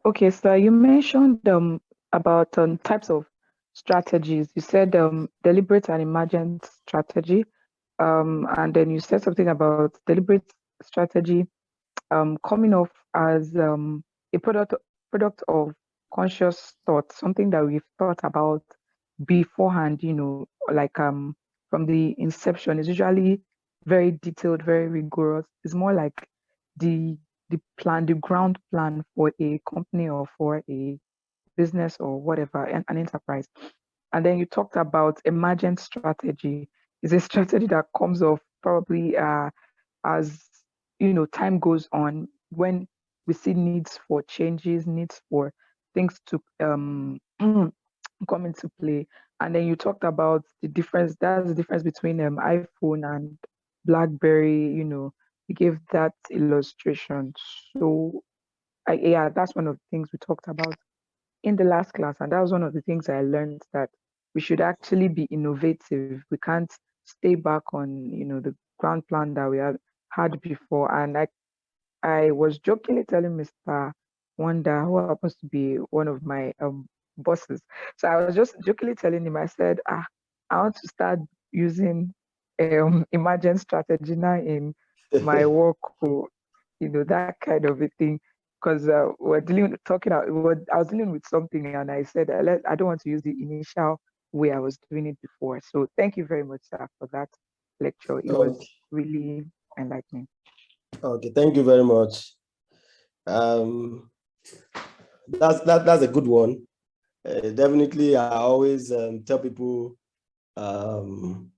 Okay, so you mentioned about types of strategies. You said deliberate and emergent strategy, and then you said something about deliberate strategy coming off as a product of conscious thought, something that we've thought about beforehand, like from the inception. Is usually very detailed, very rigorous. It's more like the the ground plan for a company or for a business or whatever, an enterprise. And then you talked about emergent strategy. Is a strategy that comes off probably as time goes on, when we see needs for changes, needs for things to come into play. And then you talked about the difference. That's the difference between iPhone and BlackBerry. You gave that illustration. So yeah, that's one of the things we talked about in the last class, and that was one of the things I learned, that we should actually be innovative. We can't stay back on the ground plan that we had before. And I was jokingly telling Mr. Wanda, who happens to be one of my bosses. So I was just jokingly telling him, I said, I want to start using emergent strategy now in my work, or, that kind of a thing. Because we're dealing with I was dealing with something, and I said, I don't want to use the initial way I was doing it before. So thank you very much, sir, for that lecture. It was Okay. really enlightening. Okay, thank you very much. Um, that's a good one. Definitely, I always tell people, in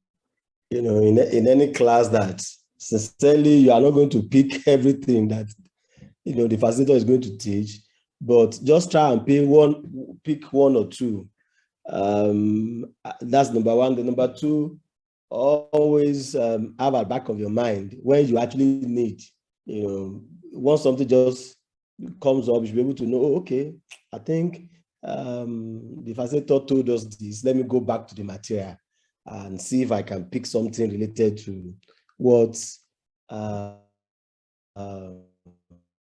any class, that sincerely you are not going to pick everything that the facilitator is going to teach, but just try and pick one or two. That's number one. The number two, always have at the back of your mind when you actually need, once something just comes up, you should be able to know, okay, I think the facilitator told us this. Let me go back to the material and see if I can pick something related to what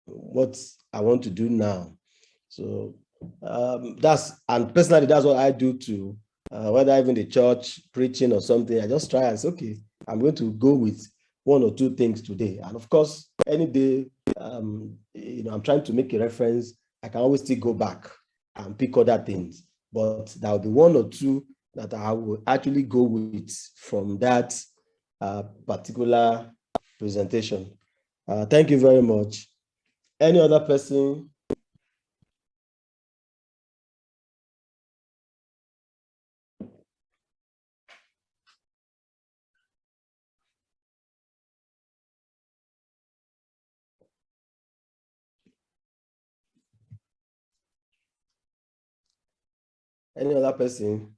what I want to do now. So and personally, that's what I do too. Whether even the church preaching or something, I just try and say, okay, I'm going to go with one or two things today. And of course, any day, I'm trying to make a reference, I can always still go back and pick other things. But there will be one or two that I will actually go with from that particular presentation. Thank you very much. Any other person? Any other person?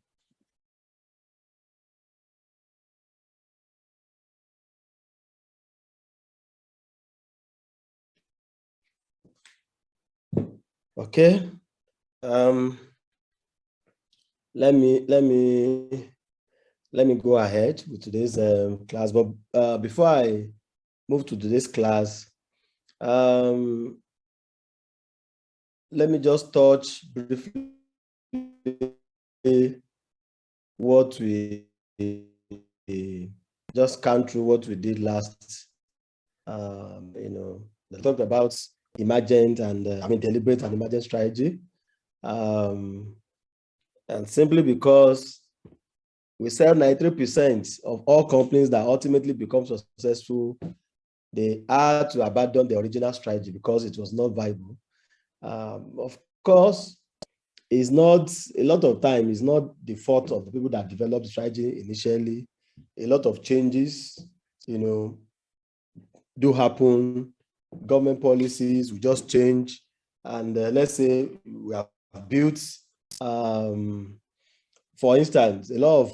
Okay. Let me go ahead with today's class. But before I move to today's class, let me just touch briefly what we just scan through what we did last. They talked about emergent and deliberate and emergent strategy. And simply because we sell 93% of all companies that ultimately become successful, they had to abandon the original strategy because it was not viable. Of course, it's not, a lot of time, it's not the fault of the people that developed the strategy initially. A lot of changes, do happen. Government policies will just change. And let's say we have built, for instance, a lot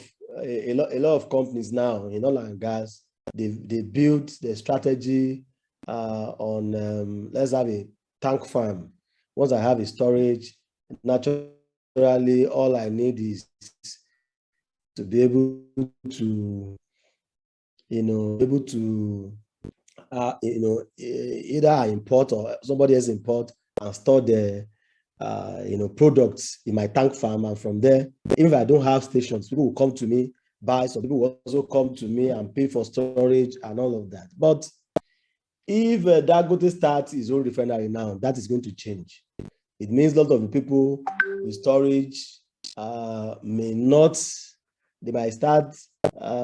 of companies now in oil and gas, they build their strategy on let's have a tank farm. Once I have a storage, naturally all I need is to be able to either I import or somebody else import and store products in my tank farm, and from there, even if I don't have stations, people will come to me, buy. Some people will also come to me and pay for storage and all of that. But if Dangote starts his own refinery now, that is going to change. It means a lot of the people with storage may not. They might start.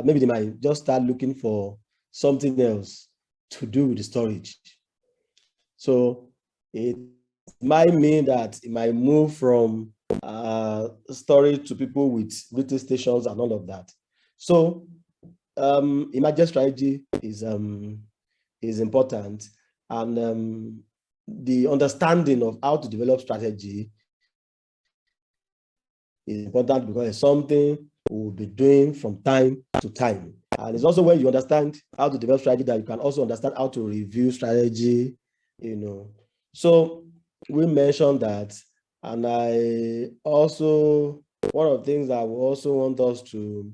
Maybe they might just start looking for something else to do with the storage. So it might mean that it might move from storage to people with retail stations and all of that. So emergent strategy is important, and the understanding of how to develop strategy is important because it's something we'll be doing from time to time. And it's also when you understand how to develop strategy that you can also understand how to review strategy, So we mentioned that, and I also, one of the things that we also want us to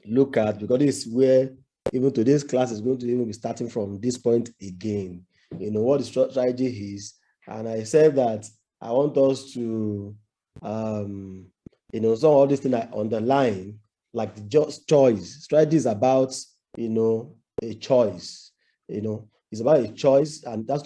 look at, because this is where even today's class is going to even be starting from this point again, what the strategy is. And I said that I want us to, some of all these things I underline, like the just choice. Strategy is about, a choice, it's about a choice, and it has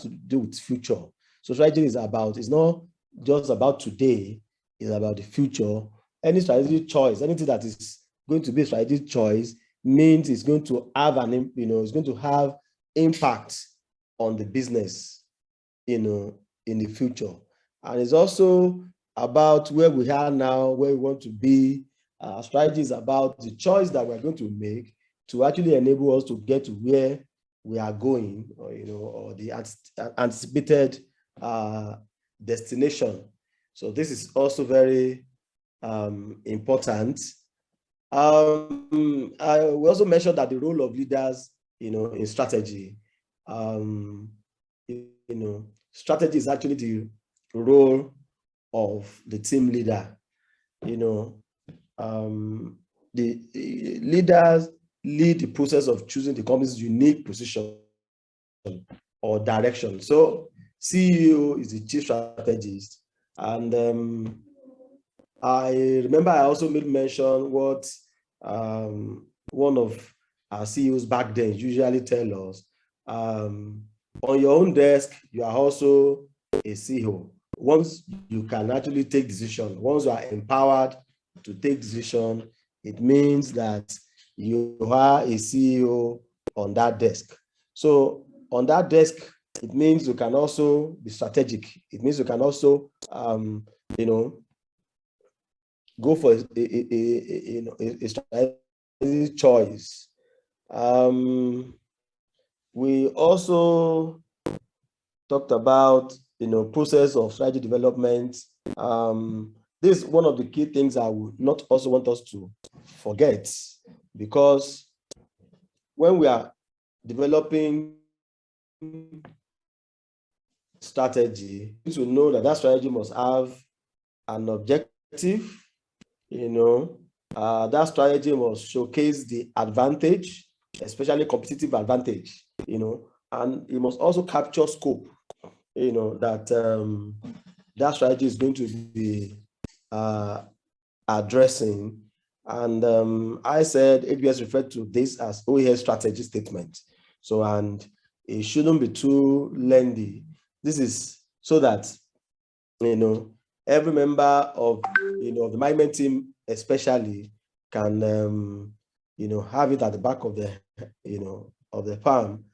to do with future. So strategy is about, it's not just about today, it's about the future. Any strategic choice, anything that is going to be a strategic choice means it's going to have it's going to have impact on the business, in the future. And it's also about where we are now, where we want to be. Strategy is about the choice that we're going to make to actually enable us to get to where we are going, or the anticipated destination. So this is also very important. We also mentioned that the role of leaders, in strategy. Strategy is actually the role of the team leader. The leaders lead the process of choosing the company's unique position or direction. So CEO is the chief strategist. And I remember I also made mention what one of our CEOs back then usually tell us. On your own desk, you are also a CEO. Once you can actually take decision, once you are empowered to take decision, it means that you are a CEO on that desk. So on that desk, it means you can also be strategic. It means you can also, go for a strategic choice. We also talked about, process of strategy development. This is one of the key things I would not also want us to forget, because when we are developing strategy, you need to know that that strategy must have an objective. That strategy must showcase the advantage, especially competitive advantage, and it must also capture scope, that that strategy is going to be addressing. And I said ABS referred to this as OES strategy statement. So, and it shouldn't be too lengthy. This is so that, every member of, of the management team especially can, have it at the back of the, of the palm.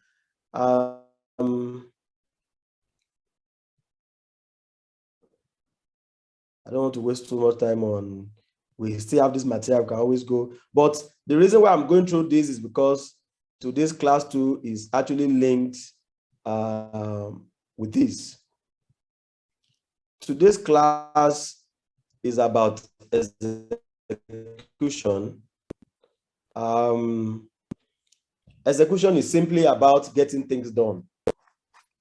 I don't want to waste too much time on, we still have this material, we can always go. But the reason why I'm going through this is because today's class 2 is actually linked with this. Today's class is about execution. Execution is simply about getting things done.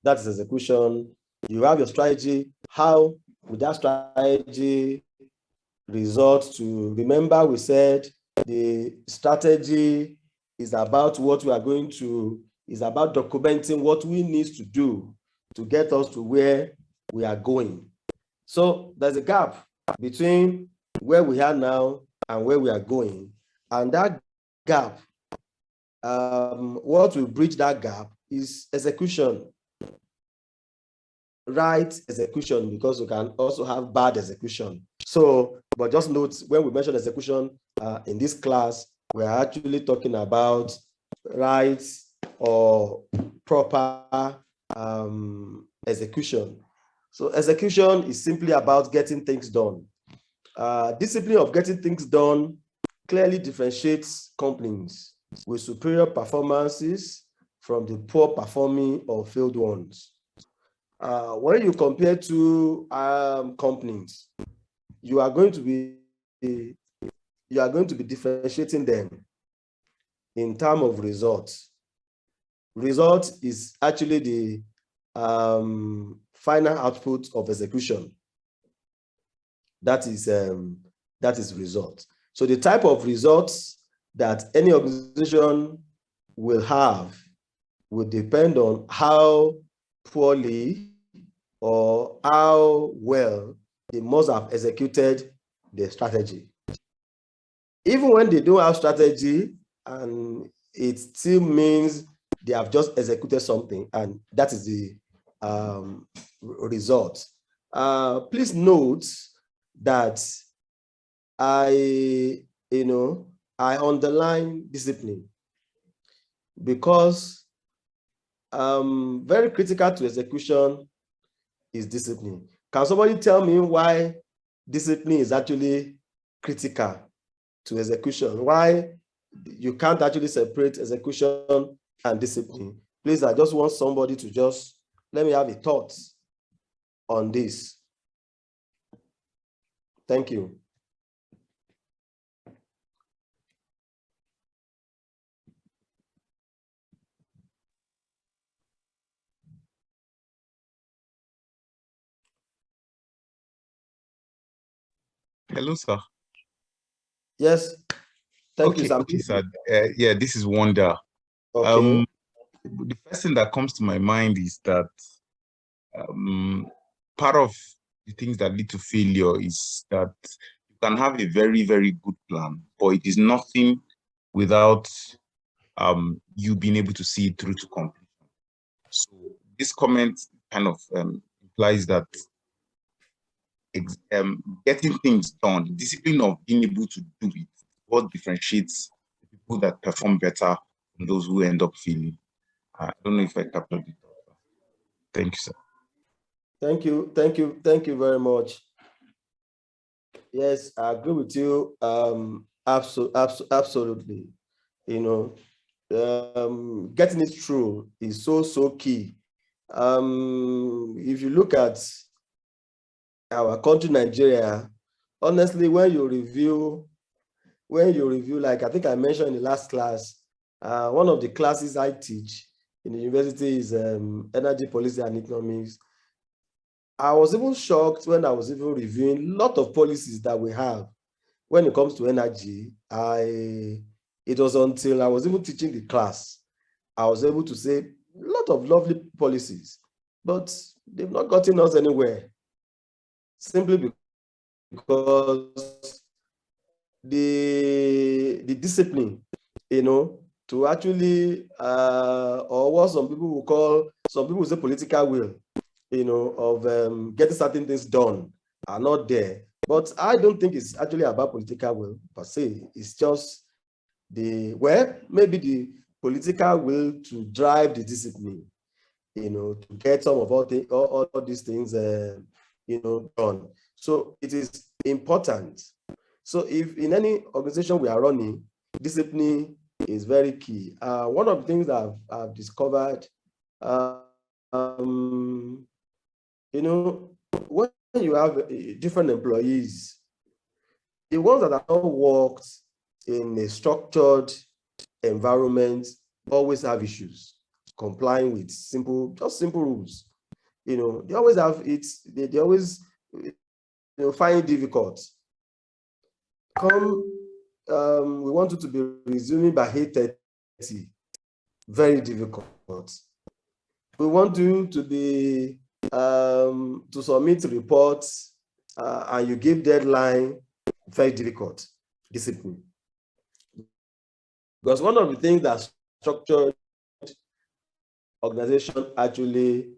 That is execution. You have your strategy. How would that strategy result to? Remember, we said the strategy is about what we are going to, is about documenting what we need to do to get us to where we are going. So there's a gap between where we are now and where we are going. And that gap, what will bridge that gap is execution. Right execution, because we can also have bad execution. So, but just note, when we mention execution in this class, we're actually talking about right or proper execution. So execution is simply about getting things done. Discipline of getting things done clearly differentiates companies with superior performances from the poor performing or failed ones. When you compare two companies, you are going to be differentiating them in terms of results. Result is actually the final output of execution. That is result. So the type of results that any organization will have will depend on how poorly or how well they must have executed the strategy. Even when they don't have strategy, and it still means they have just executed something, and that is the result. Please note that I underline discipline, because very critical to execution is discipline. Can somebody tell me why discipline is actually critical to execution? Why you can't actually separate execution and discipline? Please, I just want somebody to just let me have a thought on this. Thank you. Hello, sir. Yes. Thank you, Okay, Sam. okay, sir. Yeah, this is Wonder. Okay. The first thing that comes to my mind is that part of the things that lead to failure is that you can have a very, very good plan, but it is nothing without you being able to see it through to completion. So this comment kind of implies that getting things done, discipline of being able to do it, what differentiates the people that perform better from those who end up failing. I don't know if I captured it. Thank you, sir. Thank you. Thank you. Thank you very much. Yes, I agree with you. Absolutely. Getting it through is so key. If you look at our country, Nigeria, honestly, when you review, like I think I mentioned in the last class, one of the classes I teach in the university is energy policy and economics. I was even shocked when I was even reviewing a lot of policies that we have when it comes to energy. It was until I was even teaching the class, I was able to say a lot of lovely policies, but they've not gotten us anywhere, simply because the discipline, to actually, or what some people will say political will, of getting certain things done are not there. But I don't think it's actually about political will per se. It's just maybe the political will to drive the discipline, to get some of all these things, done. So it is important. So if in any organization we are running, discipline is very key. One of the things that I've discovered, when you have different employees, the ones that have not worked in a structured environment always have issues complying with simple rules. They always have it, they always find it difficult. We want you to be resuming by 8:30. Very difficult. We want you to be to submit reports and you give deadline, very difficult. Discipline. Because one of the things that structured organization actually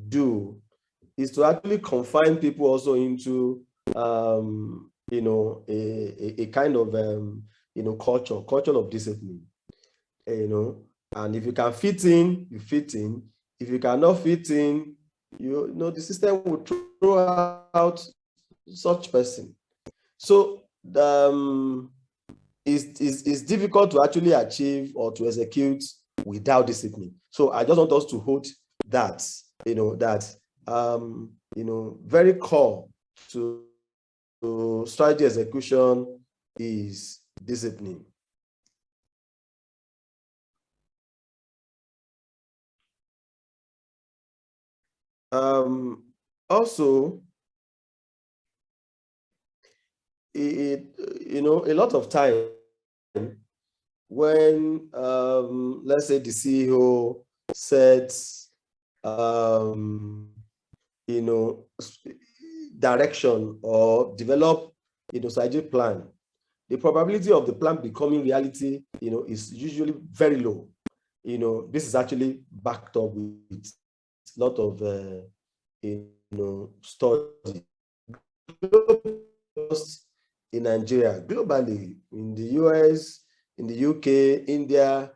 do is to actually confine people also into a kind of culture of discipline. And if you can fit in, you fit in. If you cannot fit in, the system will throw out such person. So it's difficult to actually achieve or to execute without discipline. So I just want us to hold that, very core to strategy execution is discipline. Also, a lot of time when let's say the CEO sets direction or develop strategic plan, the probability of the plan becoming reality is usually very low. This is actually backed up with a lot of study in Nigeria, globally, in the US, in the UK, India,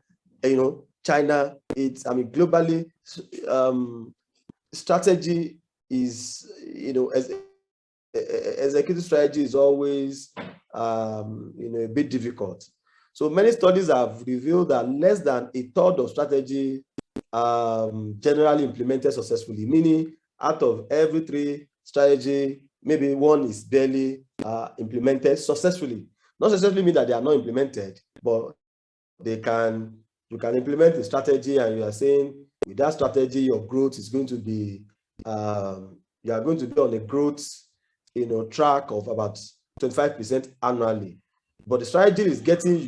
China. Globally, strategy is, executive strategy is always, a bit difficult. So many studies have revealed that less than a third of strategy generally implemented successfully, meaning out of every 3 strategy, maybe 1 is barely implemented successfully. Not necessarily mean that they are not implemented, but you can implement a strategy and you are saying with that strategy, your growth is going to be, you are going to be on a growth, track of about 25% annually. But the strategy is getting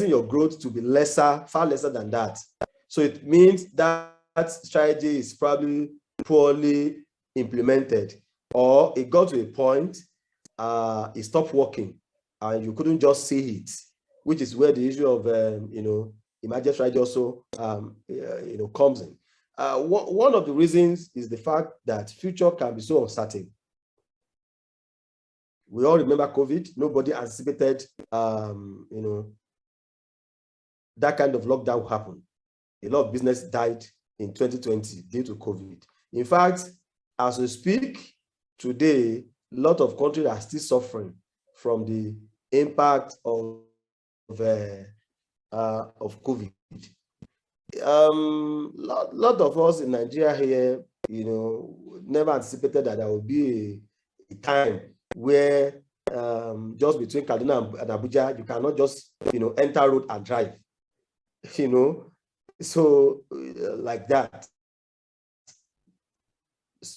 your growth to be lesser, far lesser than that. So it means that strategy is probably poorly implemented, or it got to a point, it stopped working and you couldn't just see it, which is where the issue of emergent strategy also comes in. One of the reasons is the fact that future can be so uncertain. We all remember COVID. Nobody anticipated that kind of lockdown will happen. A lot of business died in 2020 due to COVID. In fact, as we speak today, a lot of countries are still suffering from the impact of COVID. Lot of us in Nigeria here, never anticipated that there would be a time where just between Kaduna and Abuja, you cannot just enter road and drive. So like that.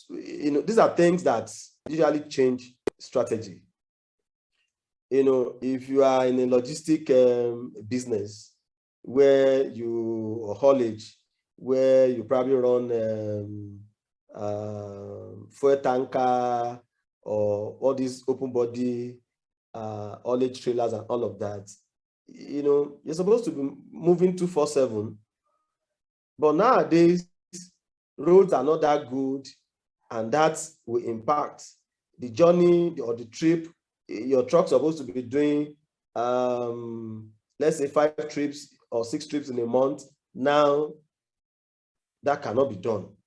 These are things that usually change strategy. If you are in a logistic business where or haulage, where you probably run fuel tanker or all these open body haulage trailers and all of that, you're supposed to be moving 24/7. But nowadays, roads are not that good, and that will impact the journey or the trip. Your truck's supposed to be doing, let's say 5 trips or 6 trips in a month. Now, that cannot be done.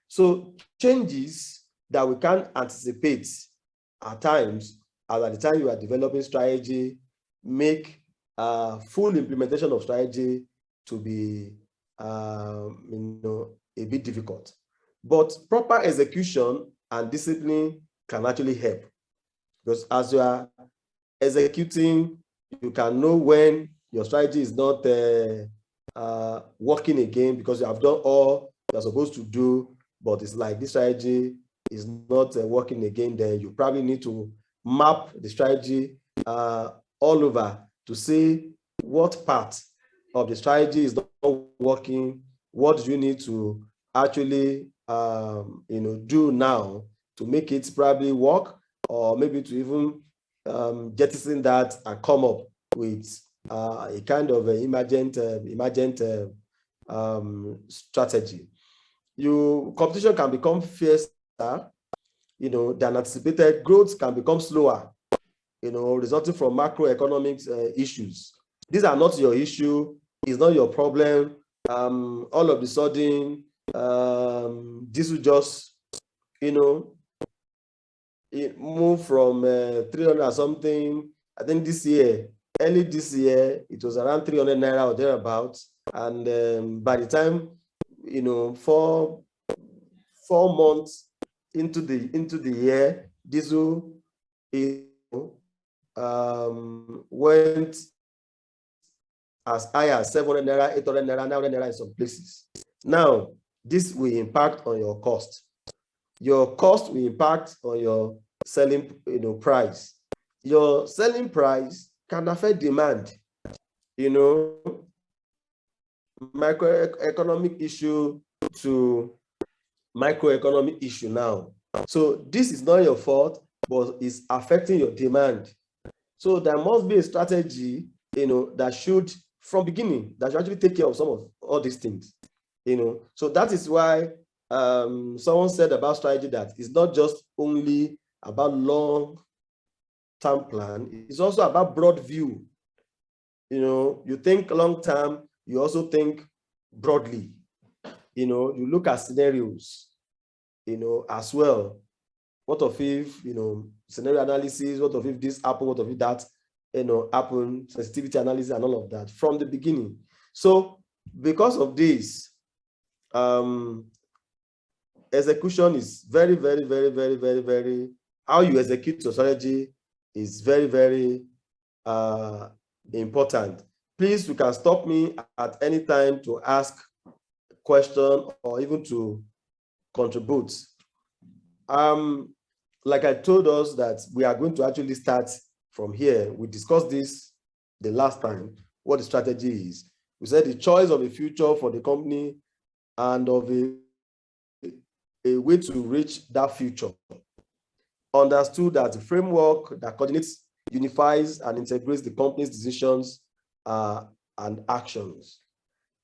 So changes that we can't anticipate at times, at the time you are developing strategy, make full implementation of strategy to be a bit difficult. But proper execution and discipline can actually help, because as you are executing, you can know when your strategy is not working again, because you have done all you're supposed to do, but it's like this strategy is not working again. Then you probably need to map the strategy all over to see what part of the strategy is not working, what do you need to actually do now to make it probably work, or maybe to even jettison that and come up with a kind of emergent strategy. Competition can become fiercer, than anticipated. Growth can become slower, resulting from macroeconomic issues. These are not your issue. It's not your problem. All of a sudden, this will just, it moved from 300 or something. I think early this year, it was around 300 naira or thereabouts. And by the time, 4 months into the year, diesel went as high as 700 naira, 800 naira, 900 naira in some places. Now, this will impact on your cost. Your cost will impact on your selling price. Your selling price can affect demand. Microeconomic issue to microeconomic issue now. So this is not your fault, but it's affecting your demand. So there must be a strategy, that should, from beginning, that should actually take care of some of all these things. So that is why someone said about strategy that it's not just only about long-term plan, it's also about broad view. You think long-term, you also think broadly. You look at scenarios, as well. What if, scenario analysis, what if this happen, what if that, happen, sensitivity analysis and all of that from the beginning. So because of this, execution is very, very, very, very, very, very, how you execute your strategy is very, very important. Please, you can stop me at any time to ask a question or even to contribute. Like I told us that we are going to actually start from here. We discussed this the last time, what the strategy is. We said the choice of a future for the company and of a way to reach that future. Understood that the framework that coordinates, unifies, and integrates the company's decisions and actions.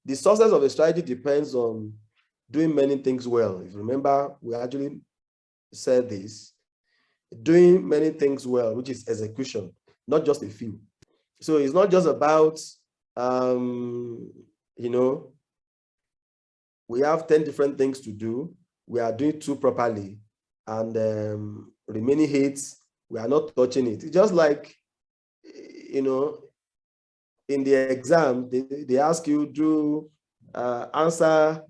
The success of a strategy depends on doing many things well. If you remember, we actually said this, doing many things well, which is execution, not just a few. So it's not just about, we have 10 different things to do. We are doing 2 properly, and remaining 8, we are not touching it. It's just like, in the exam, they ask you to answer,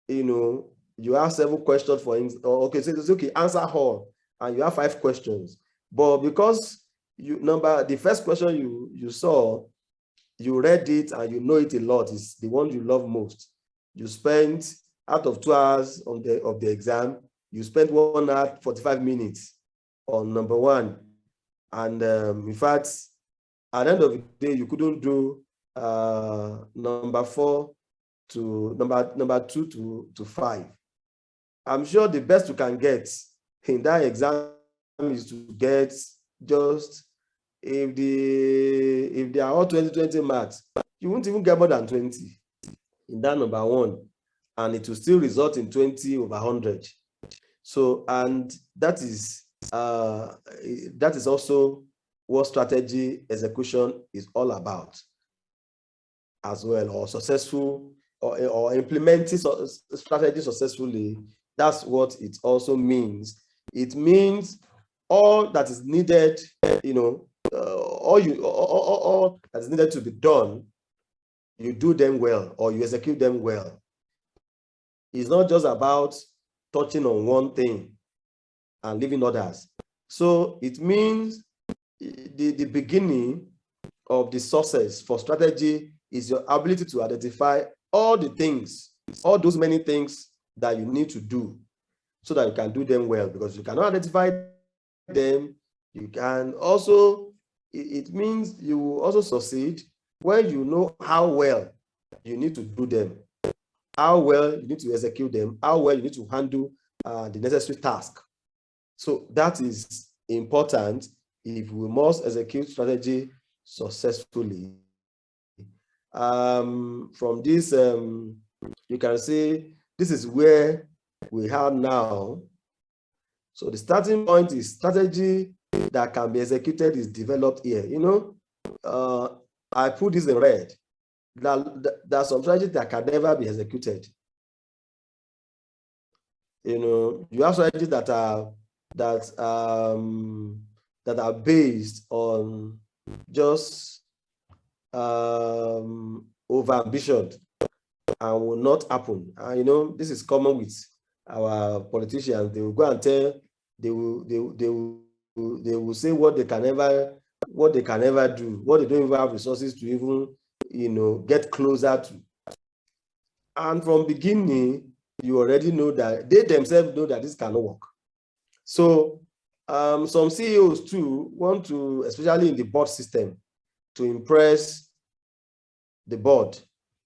you have 7 questions for, okay, so it's okay, answer all, and you have 5 questions. But because the first question you saw, you read it and you know it a lot, is the one you love most. You spent, out of 2 hours of the exam, you spent 1 hour 45 minutes on number 1. And in fact, at the end of the day, you couldn't do number 4 to number 2 to 5. I'm sure the best you can get in that exam is to get just, if they are all 20 marks, you won't even get more than 20 in that number 1, and it will still result in 20 over 100. So, and that is also what strategy execution is all about as well, or successful, or implementing strategy successfully. That's what it also means. It means all that is needed, all that is needed to be done, you do them well, or you execute them well. It's not just about touching on one thing and leaving others. So it means the beginning of the success for strategy is your ability to identify all the things, all those many things that you need to do so that you can do them well. Because you cannot identify them, you can also, it means you will also succeed when you know how well you need to do them, how well you need to execute them, how well you need to handle the necessary task So that is important if we must execute strategy successfully. From this, you can see this is where we are now. So the starting point is strategy that can be executed is developed here. I put this in red. There are some strategies that can never be executed. You have strategies that are based on just over ambition and will not happen. And this is common with our politicians. They will go and tell, they will say what they can never do, what they don't even have resources to even get closer to. And from beginning, you already know that they themselves know that this cannot work. So some CEOs too want to, especially in the board system, to impress the board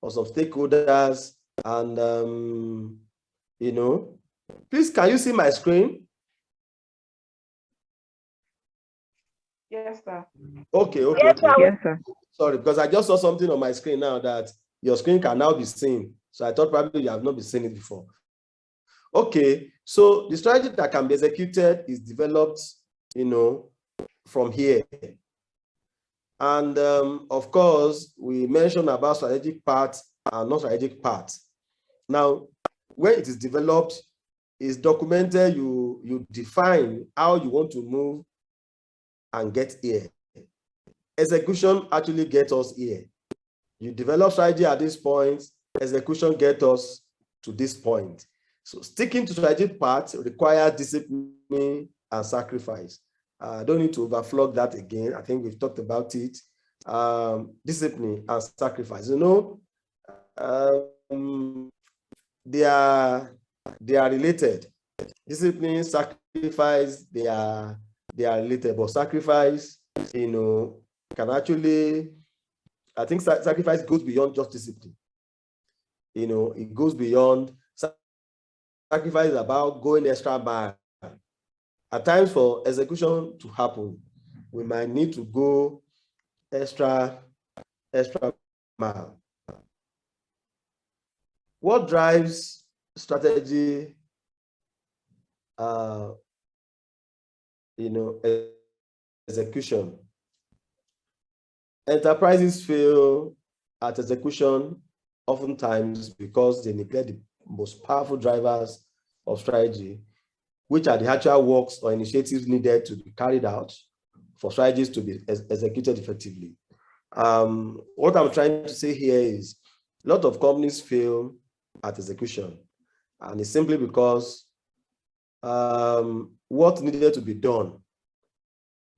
or some stakeholders. And please, can you see my screen? Yes, sir. Okay. Yes, sir. Sorry, because I just saw something on my screen now that your screen can now be seen. So I thought probably you have not been seeing it before. Okay, so the strategy that can be executed is developed, from here. And of course, we mentioned about strategic parts and non-strategic parts. Now, when it is developed, is documented, you define how you want to move and get here. Execution actually gets us here. You develop strategy at this point, execution gets us to this point. So sticking to strategic parts requires discipline and sacrifice. I don't need to overflog that again. I think we've talked about it. Discipline and sacrifice. They are related. Discipline, sacrifice, they are related. But sacrifice, can actually, I think sacrifice goes beyond just discipline. It goes beyond. Sacrifice is about going extra mile. At times, for execution to happen, we might need to go extra mile. What drives strategy? Execution. Enterprises fail at execution oftentimes because they neglect the most powerful drivers of strategy, which are the actual works or initiatives needed to be carried out for strategies to be executed effectively. What I'm trying to say here is a lot of companies fail at execution, and it's simply because what needed to be done,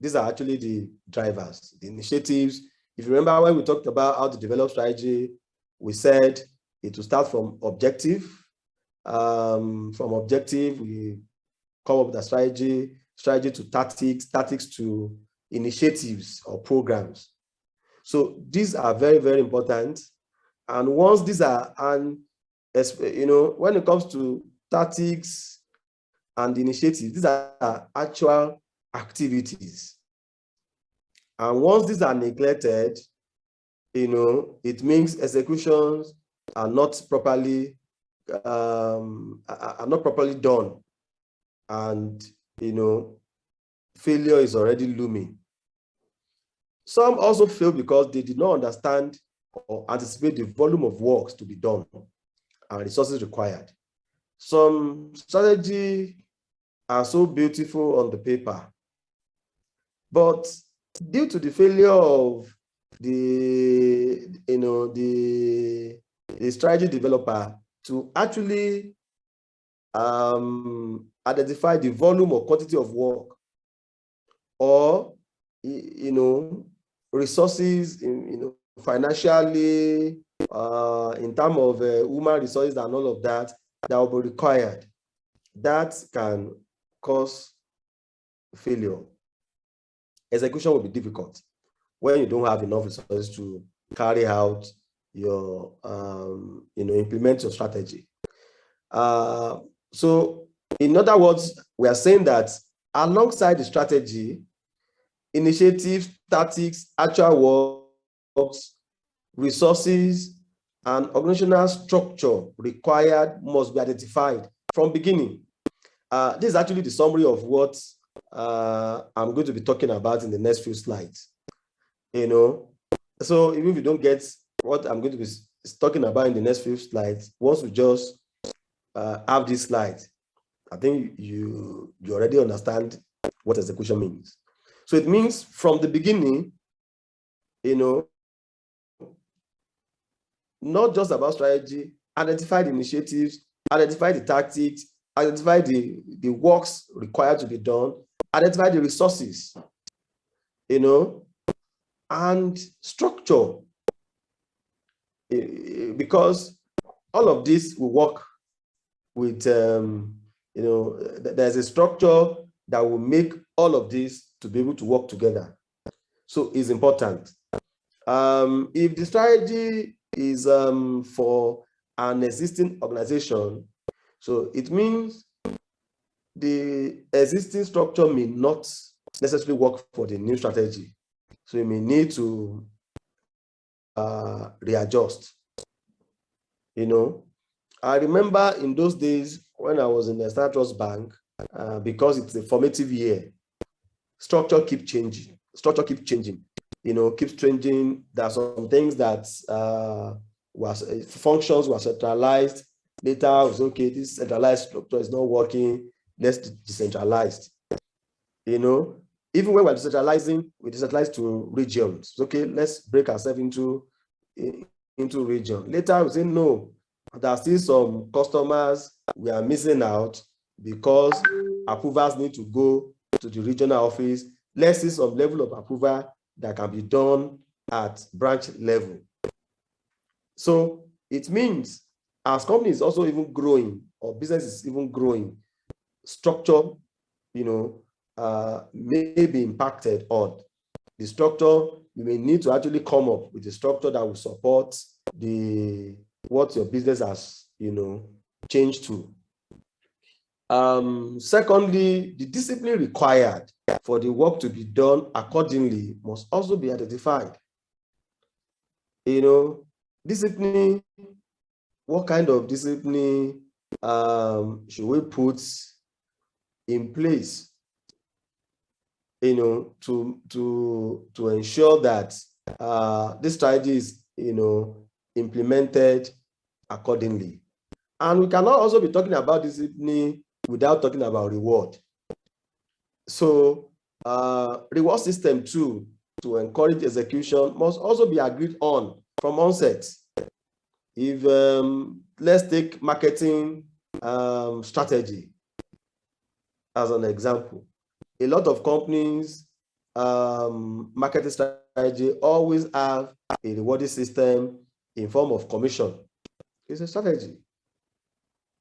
these are actually the drivers, the initiatives. If you remember when we talked about how to develop strategy, we said it will start from objective. From objective, we come up with a strategy to tactics to initiatives or programs. So these are very, very important. And once these are, and when it comes to tactics and initiatives, these are actual activities. And once these are neglected, it means executions are not properly done, and failure is already looming. Some also fail because they did not understand or anticipate the volume of works to be done and resources required. Some strategies are so beautiful on the paper, but due to the failure of the strategy developer to actually identify the volume or quantity of work, or resources financially, in terms of human resources and all of that will be required, that can cause failure. Execution will be difficult when you don't have enough resources to carry out your implement your strategy. So in other words, we are saying that alongside the strategy, initiatives, tactics, actual works, resources, and organizational structure required must be identified from beginning. This is actually the summary of what I'm going to be talking about in the next few slides. So even if you don't get what I'm going to be talking about in the next few slides, once we just have this slide, I think you already understand what execution means. So it means from the beginning, not just about strategy, identify the initiatives, identify the tactics, identify the works required to be done, identify the resources, and structure, because all of this will work with, there's a structure that will make all of this to be able to work together. So it's important. If the strategy is for an existing organization, so it means the existing structure may not necessarily work for the new strategy. So you may need to readjust. I remember in those days when I was in the Standard Trust Bank, because it's a formative year, structure keeps changing. Keeps changing. There are some things that functions were centralized. Later, it was okay, this centralized structure is not working. Let's decentralize. Even when we're decentralizing, we decentralize to regions. Okay, let's break ourselves into region. Later, we say no. There are still some customers we are missing out because approvals need to go to the regional office. Let's see some level of approval that can be done at branch level. So it means as company is also even growing, or business is even growing, structure, may be impacted on. The structure, you may need to actually come up with a structure that will support what your business has, changed to. Secondly, the discipline required for the work to be done accordingly must also be identified. Discipline, what kind of discipline should we put in place, to ensure that this strategy is, implemented accordingly. And we cannot also be talking about discipline without talking about reward. So reward system too, to encourage execution, must also be agreed on from onset. If let's take marketing strategy as an example. A lot of companies marketing strategy always have a rewarding system in form of commission. It's a strategy.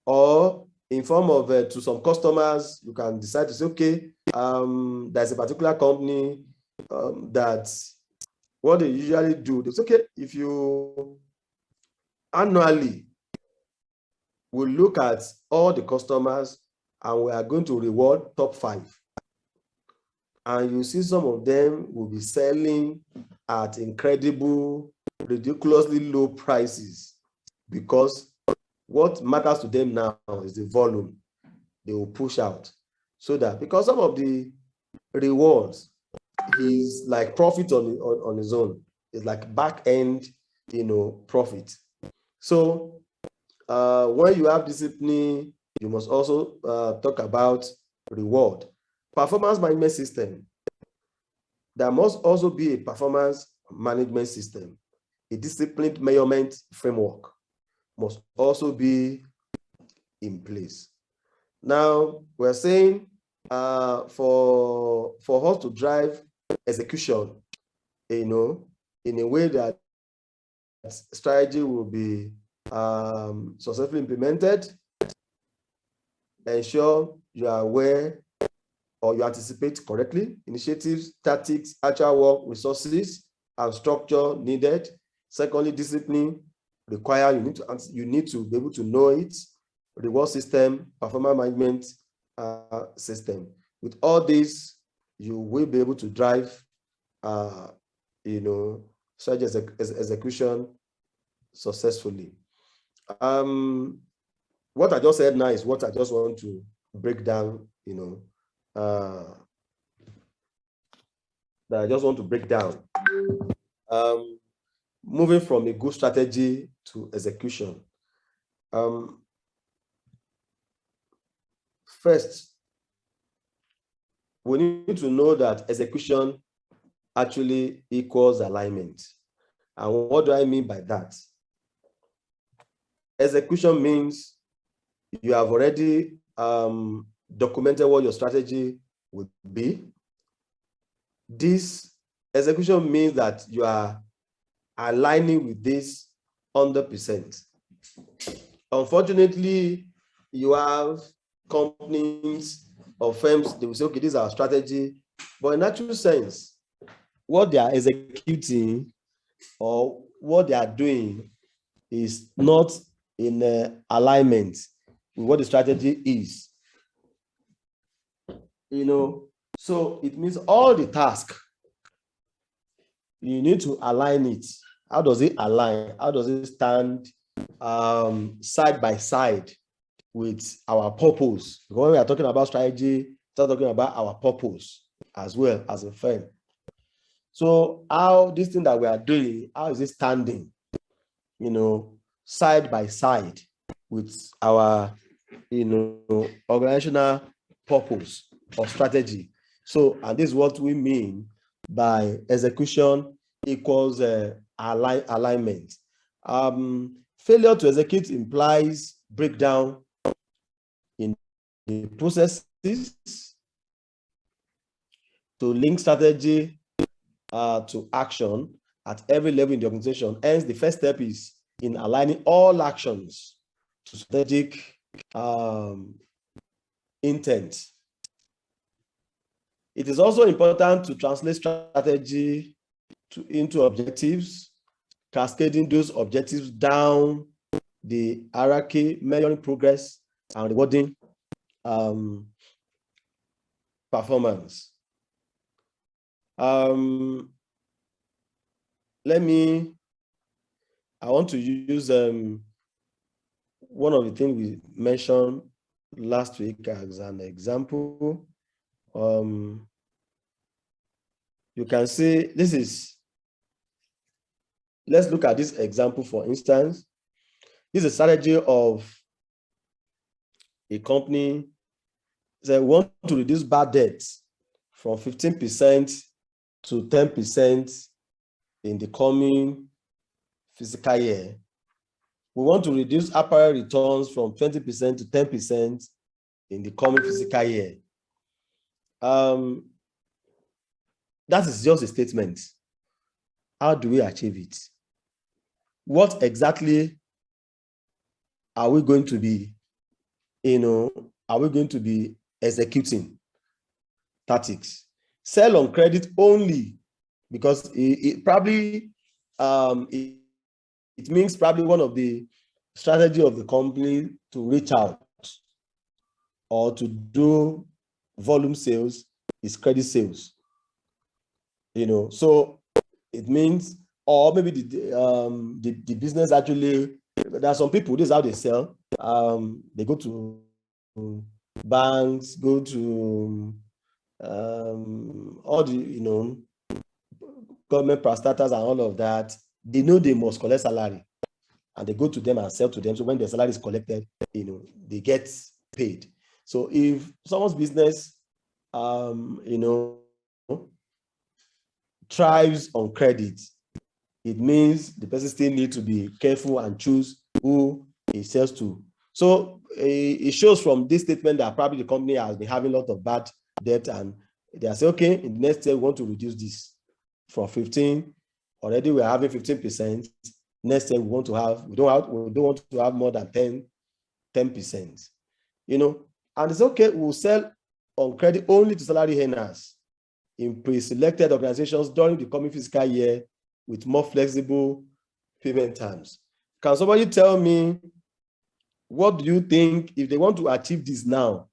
Or in form of to some customers, you can decide to say, okay, there's a particular company that what they usually do, they say, okay, if you annually will look at all the customers and we are going to reward top 5. And you see some of them will be selling at incredible, ridiculously low prices, because what matters to them now is the volume they will push out. So that, because some of the rewards is like profit on his own. It's like back end, profit. So when you have discipline, you must also talk about reward. Performance management system. There must also be a performance management system. A disciplined measurement framework must also be in place. Now, we're saying for us to drive execution, in a way that strategy will be successfully implemented, ensure you are aware or you anticipate correctly initiatives, tactics, actual work, resources, and structure needed. Secondly, discipline require you need to be able to know it. Reward system, performance management system. With all this, you will be able to drive, such execution successfully. What I just said now is what I just want to break down, that I just want to break down. Moving from a good strategy to execution. First, we need to know that execution actually equals alignment. And what do I mean by that? Execution means you have already documented what your strategy would be. This execution means that you are aligning with this 100%. Unfortunately, you have companies or firms, they will say, okay, this is our strategy. But in actual sense, what they are executing or what they are doing is not in alignment with what the strategy is. So it means all the tasks, you need to align it. How does it align? How does it stand side by side with our purpose? Because when we are talking about strategy, we're talking about our purpose as well as a firm. So how this thing that we are doing, how is it standing, side by side with our, organizational purpose or strategy? So, and this is what we mean by execution equals alignment. Failure to execute implies breakdown in the processes to link strategy to action at every level in the organization. Hence, the first step is in aligning all actions to strategic intent. It is also important to translate strategy into objectives, cascading those objectives down the hierarchy, measuring progress and rewarding performance. I want to use one of the things we mentioned last week as an example. You can see let's look at this example, for instance. This is a strategy of a company that want to reduce bad debts from 15% to 10% in the coming fiscal year. We want to reduce apparel returns from 20% to 10% in the coming fiscal year. That is just a statement. How do we achieve it? What exactly are we going to be, executing? Tactics. Sell on credit only, because it probably, it means probably one of the strategy of the company to reach out or to do volume sales is credit sales. So it means, or maybe the business actually, there are some people, this is how they sell. They go to banks, go to all the government parastatals and all of that. They know they must collect salary, and they go to them and sell to them. So when the salary is collected, they get paid. So if someone's business, thrives on credit, it means the person still needs to be careful and choose who he sells to. So it shows from this statement that probably the company has been having a lot of bad debt, and they are saying, okay, in the next year we want to reduce this from 15. Already we're having 15%. Next year we don't want to have more than 10%. And it's okay, we'll sell on credit only to salary earners in pre-selected organizations during the coming fiscal year with more flexible payment terms. Can somebody tell me, what do you think, if they want to achieve this now,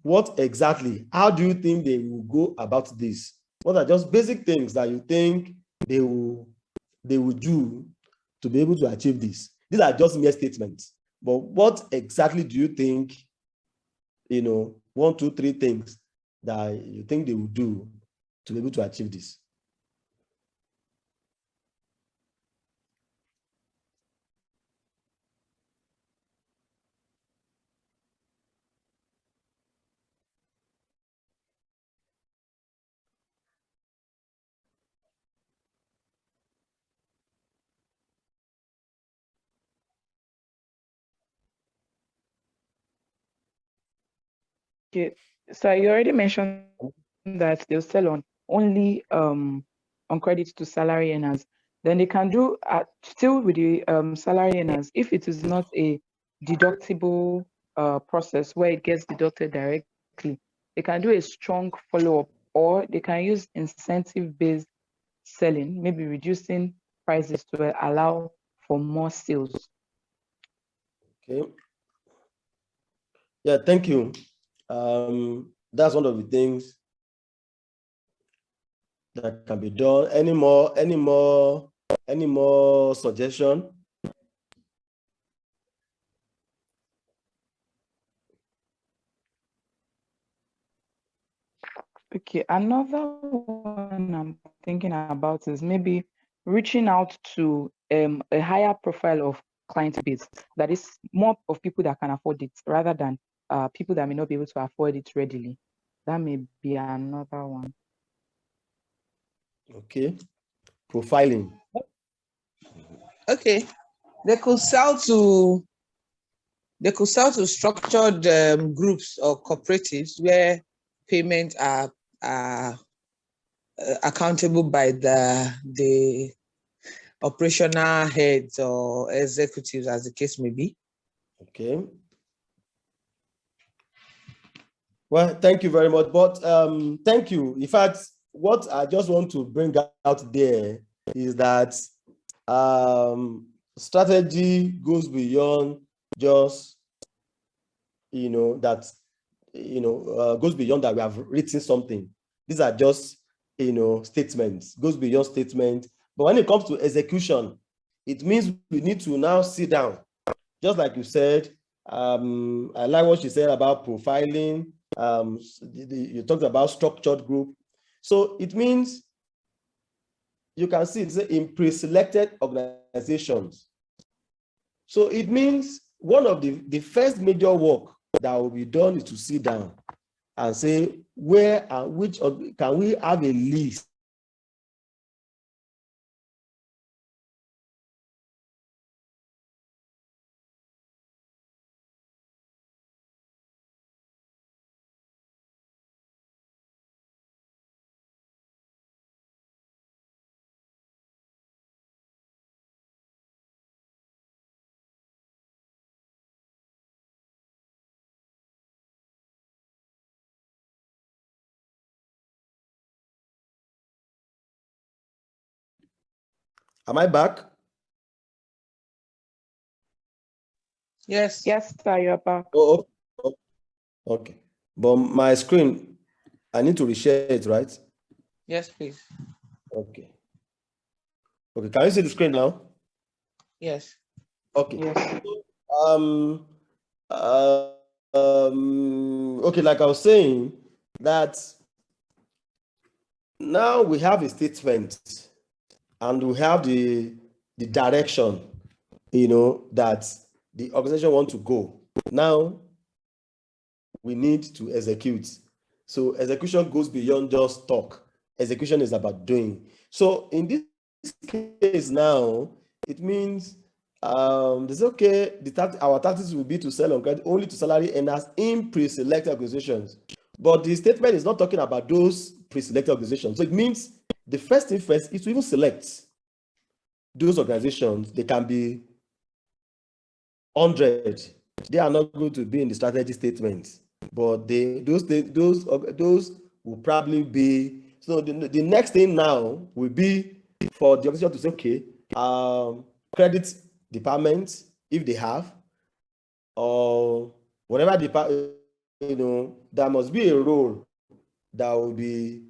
what exactly, how do you think they will go about this? What are just basic things that you think they will do to be able to achieve this? These are just mere statements, but what exactly do you think, 1, 2, 3 things that you think they will do to be able to achieve this? Okay, so you already mentioned that they'll sell on only on credit to salary earners. Then they can do still with the salary earners if it is not a deductible process where it gets deducted directly. They can do a strong follow-up, or they can use incentive-based selling, maybe reducing prices to allow for more sales. Okay. Yeah, thank you. That's one of the things that can be done. Any more suggestion? Okay, another one I'm thinking about is maybe reaching out to a higher profile of client base, that is more of people that can afford it rather than people that may not be able to afford it readily. That may be another one. Okay. Profiling. Okay, they could sell to structured groups or cooperatives where payments are accountable by the operational heads or executives, as the case may be. Okay. Well, thank you very much. But thank you. In fact, what I just want to bring out there is that strategy goes beyond just, goes beyond that we have written something. These are just, statements, goes beyond statement. But when it comes to execution, it means we need to now sit down. Just like you said, I like what you said about profiling. You talked about structured group. So it means you can see it's in pre-selected organizations. So it means one of the first major work that will be done is to sit down and say, where and which can we have a list Am I back? Yes. Yes, sir, you're back. Oh, okay. But my screen, I need to reshare it, right? Yes, please. Okay. Okay, can you see the screen now? Yes. Okay. Yes. Okay, like I was saying, that now we have a statement and we have the direction, that the organization want to go. Now we need to execute. So execution goes beyond just talk. Execution is about doing. So in this case now, it means it's okay. Our tactics will be to sell on credit only to salary earners in pre-selected organizations. But the statement is not talking about those pre-selected organizations. So it means the first thing first is to even select those organizations. They can be 100. They are not going to be in the strategy statement, but those will probably be. So the next thing now will be for the organization to say, okay, credit department, if they have, or whatever department, there must be a role that will be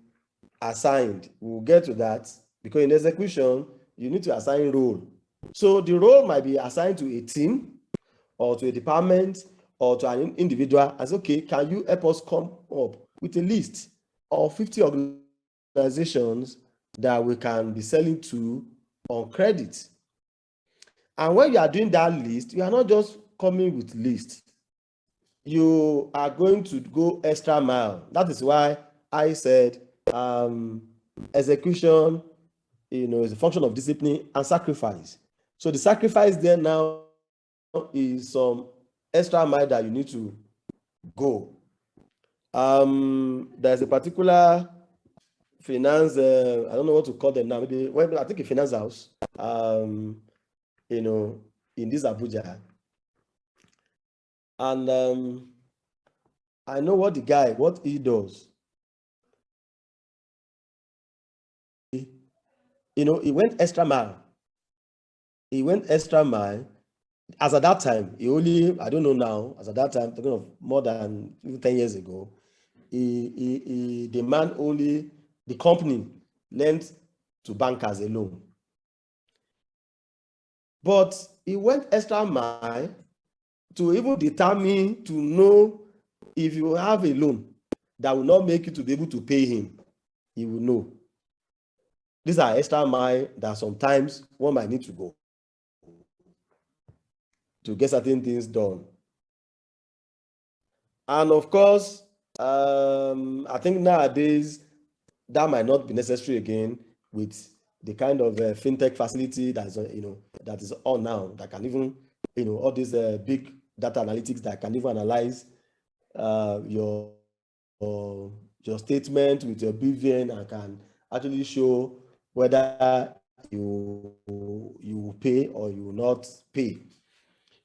assigned. We'll get to that because in execution, you need to assign role. So the role might be assigned to a team or to a department or to an individual as, okay, can you help us come up with a list of 50 organizations that we can be selling to on credit? And when you are doing that list, you are not just coming with list. You are going to go extra mile. That is why I said execution, is a function of discipline and sacrifice. So the sacrifice there now is some extra mile that you need to go. There's a particular finance, I don't know what to call them now. Maybe I think a finance house, in this Abuja. And I know what he does. He went extra mile. As at that time, I don't know now, as at that time, talking of more than 10 years ago, the company lent to bankers alone. But he went extra mile to even determine, to know if you have a loan that will not make you to be able to pay him, he will know. These are extra mile that sometimes one might need to go to get certain things done. And of course, I think nowadays that might not be necessary again with the kind of fintech facility that is, that is on now, that can even, all these big data analytics that can even analyze your statement with your BVN and can actually show whether you will pay or you will not pay.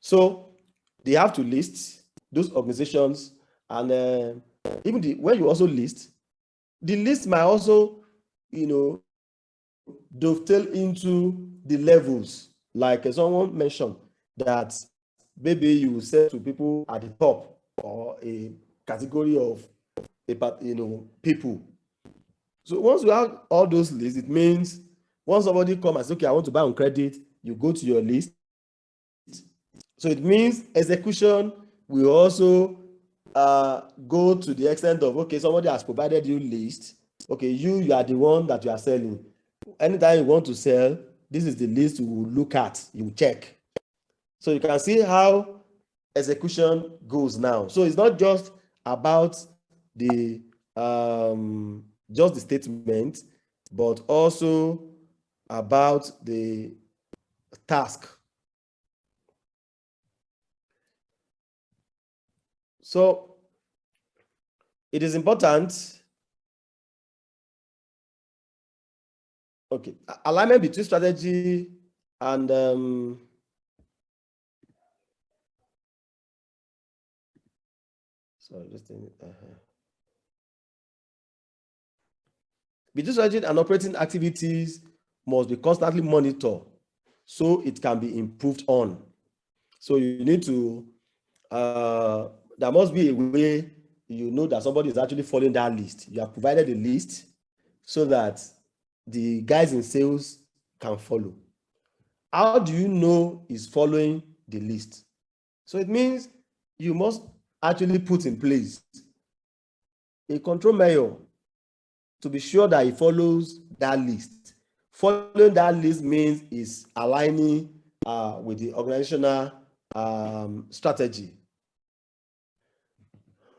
So they have to list those organizations, and even when you also list, the list might also, dovetail into the levels. Like someone mentioned that maybe you sell to people at the top or a category of people. So once you have all those lists, it means once somebody comes and says, okay, I want to buy on credit, you go to your list. So it means execution will also go to the extent of, okay, somebody has provided you list. Okay, you are the one that you are selling. Anytime you want to sell, this is the list you will look at, you will check. So you can see how execution goes now. So it's not just about the statement, but also about the task. So it is important. Okay, alignment between strategy and sorry, just between strategy and operating activities must be constantly monitored so it can be improved on. So you need to there must be a way that somebody is actually following that list. You have provided a list so that the guys in sales can follow. How do you know he's following the list? So it means you must actually put in place a control measure to be sure that he follows that list. Following that list means is aligning with the organizational strategy.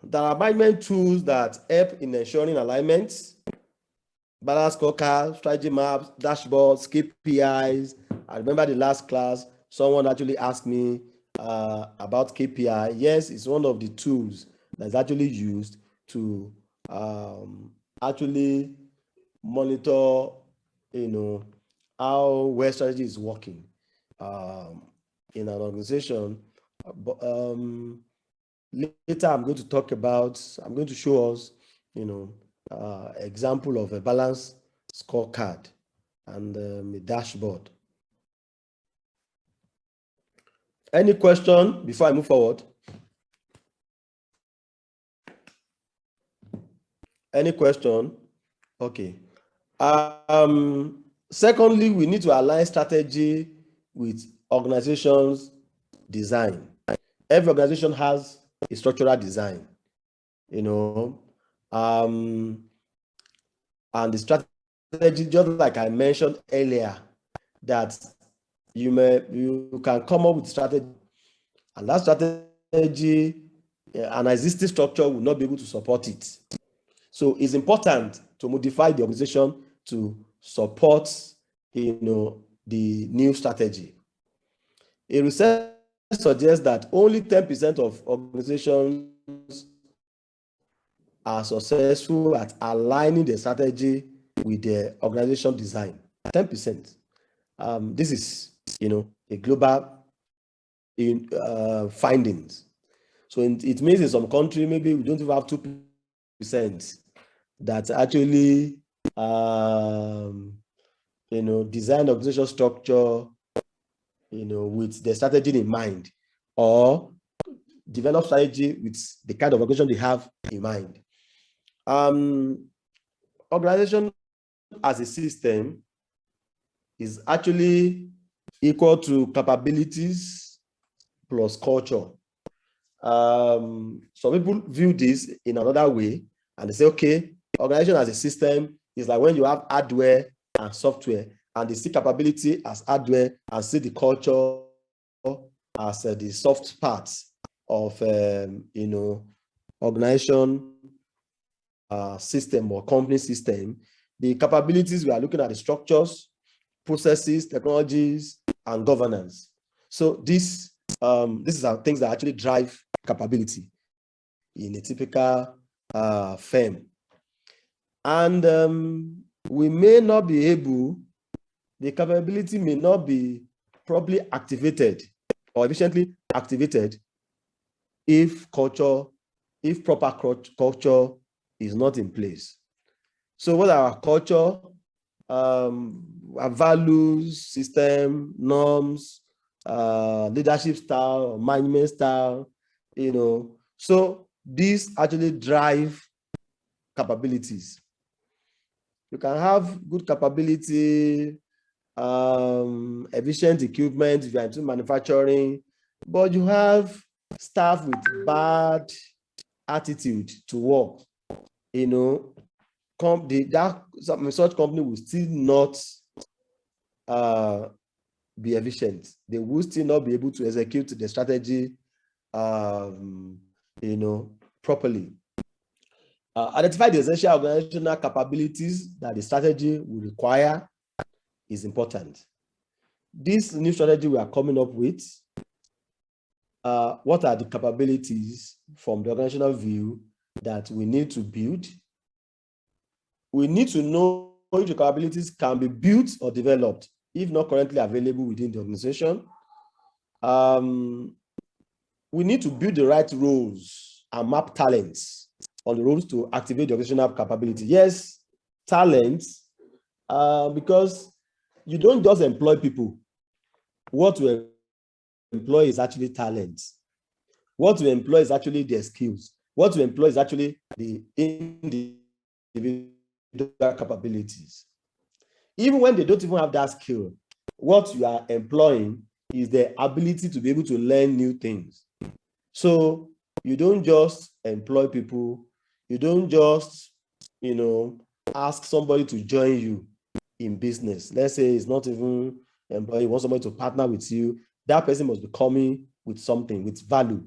There are alignment tools that help in ensuring alignment: balance scorecard, strategy maps, dashboards, KPIs. I remember the last class, someone actually asked me about KPI. Yes, it's one of the tools that's actually used to actually monitor, how well strategy is working in an organization. But later, I'm going to show us, example of a balance scorecard and a dashboard. Any question before I move forward? Any question? Okay. Secondly, we need to align strategy with organization's design. Every organization has a structural design, and the strategy, just like I mentioned earlier, that you can come up with strategy, and that strategy, an existing structure will not be able to support it. So it's important to modify the organization to support, the new strategy. A research suggests that only 10% of organizations are successful at aligning the strategy with their organization design. 10%. This is, a global findings. So it means in some country, maybe we don't even have 2% that actually, design organization structure, with the strategy in mind, or develop strategy with the kind of organization they have in mind. Organization as a system is actually equal to capabilities plus culture. Some people view this in another way, and they say, okay, organization as a system is like when you have hardware and software, and they see capability as hardware and see the culture as the soft parts of organization system or company system. The capabilities, we are looking at the structures, processes, technologies, and governance. So these are things that actually drive capability in a typical firm. And we may not be able, the capability may not be properly activated or efficiently activated if proper culture is not in place. So what are our culture, our values, system, norms, leadership style, management style, so these actually drive capabilities. You can have good capability, efficient equipment if you are into manufacturing, but you have staff with bad attitude to work, such company will still not be efficient. They will still not be able to execute the strategy, properly. Identify the essential organizational capabilities that the strategy will require is important. This new strategy we are coming up with, what are the capabilities from the organizational view that we need to build? We need to know if the capabilities can be built or developed, if not currently available within the organization. We need to build the right roles and map talents on the roles to activate the organizational capability. Yes, talents, because you don't just employ people. What you employ is actually talent. What you employ is actually their skills. What you employ is actually the individual capabilities. Even when they don't even have that skill, what you are employing is the ability to be able to learn new things. So you don't just employ people, you don't just, ask somebody to join you in business. Let's say it's not even employee, you want somebody to partner with you. That person must be coming with something, with value.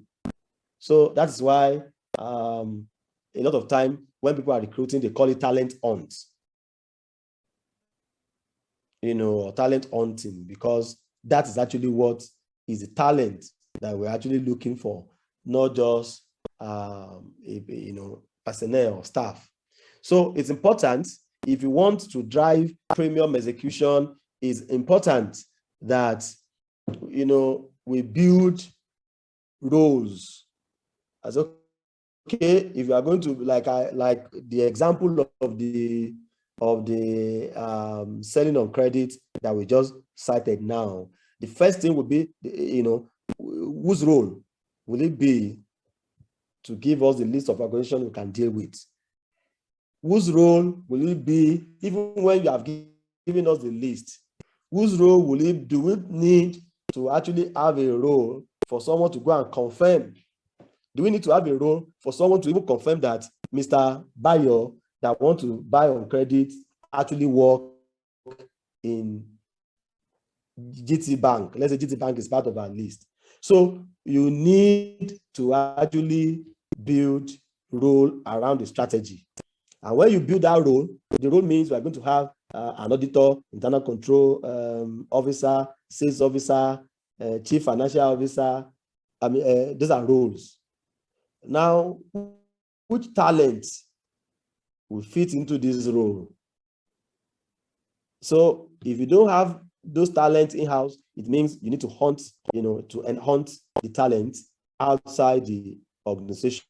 So that's why a lot of time when people are recruiting, they call it talent hunt, or talent hunting, because that is actually what is the talent that we're actually looking for, not just personnel or staff. So it's important, if you want to drive premium execution, it's important that we build roles. As okay, if you are going to like the example of the selling on credit that we just cited now, the first thing would be, whose role will it be to give us the list of organizations we can deal with? Whose role will it be, even when you have given us the list? Whose role will it, do we need to actually have a role for someone to go and confirm? Do we need to have a role for someone to even confirm that Mr. Bayo that want to buy on credit actually work in GT Bank? Let's say GT Bank is part of our list. So you need to actually build role around the strategy. And when you build that role, the role means we are going to have an auditor, internal control officer, sales officer, chief financial officer. I mean, those are roles. Now, which talent will fit into this role? So if you don't have those talents in-house, it means you need to hunt, to hunt the talent outside the organization.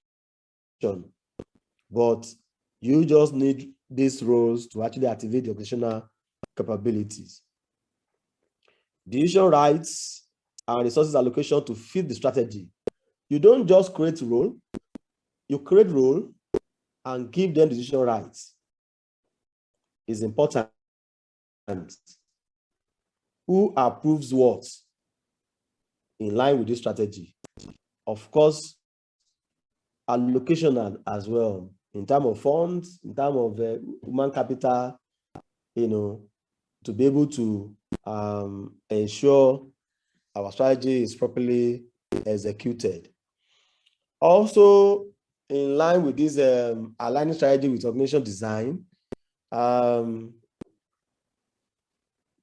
But you just need these roles to actually activate the organizational capabilities. Decision rights and resources allocation to fit the strategy. You don't just create role, you create role and give them decision rights. Is important. Who approves what in line with this strategy? Of course, allocation as well, in terms of funds, in terms of human capital, to be able to ensure our strategy is properly executed. Also, in line with this aligning strategy with organization design,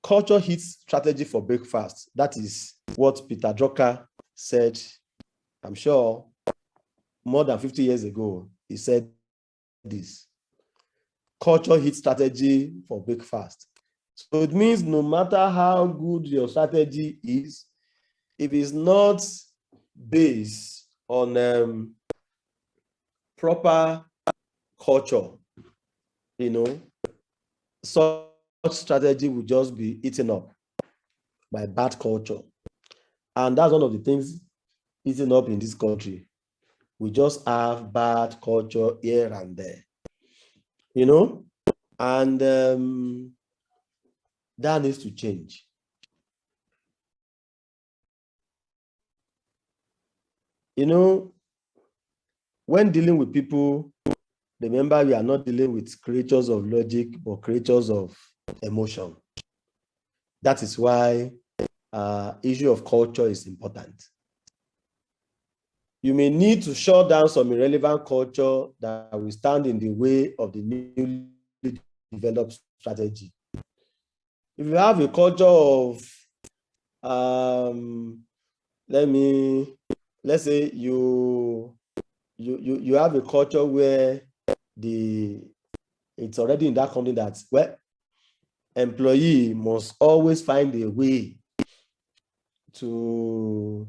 culture hits strategy for breakfast. That is what Peter Drucker said, I'm sure, more than 50 years ago. He said this. Culture hits strategy for breakfast. So it means no matter how good your strategy is, if it's not based on proper culture, such strategy will just be eaten up by bad culture. And that's one of the things eaten up in this country. We just have bad culture here and there, and that needs to change. When dealing with people, remember we are not dealing with creatures of logic, but creatures of emotion. That is why issue of culture is important. You may need to shut down some irrelevant culture that will stand in the way of the newly developed strategy. If you have a culture of, let's say you have a culture where it's already in that company that, well, employee must always find a way to,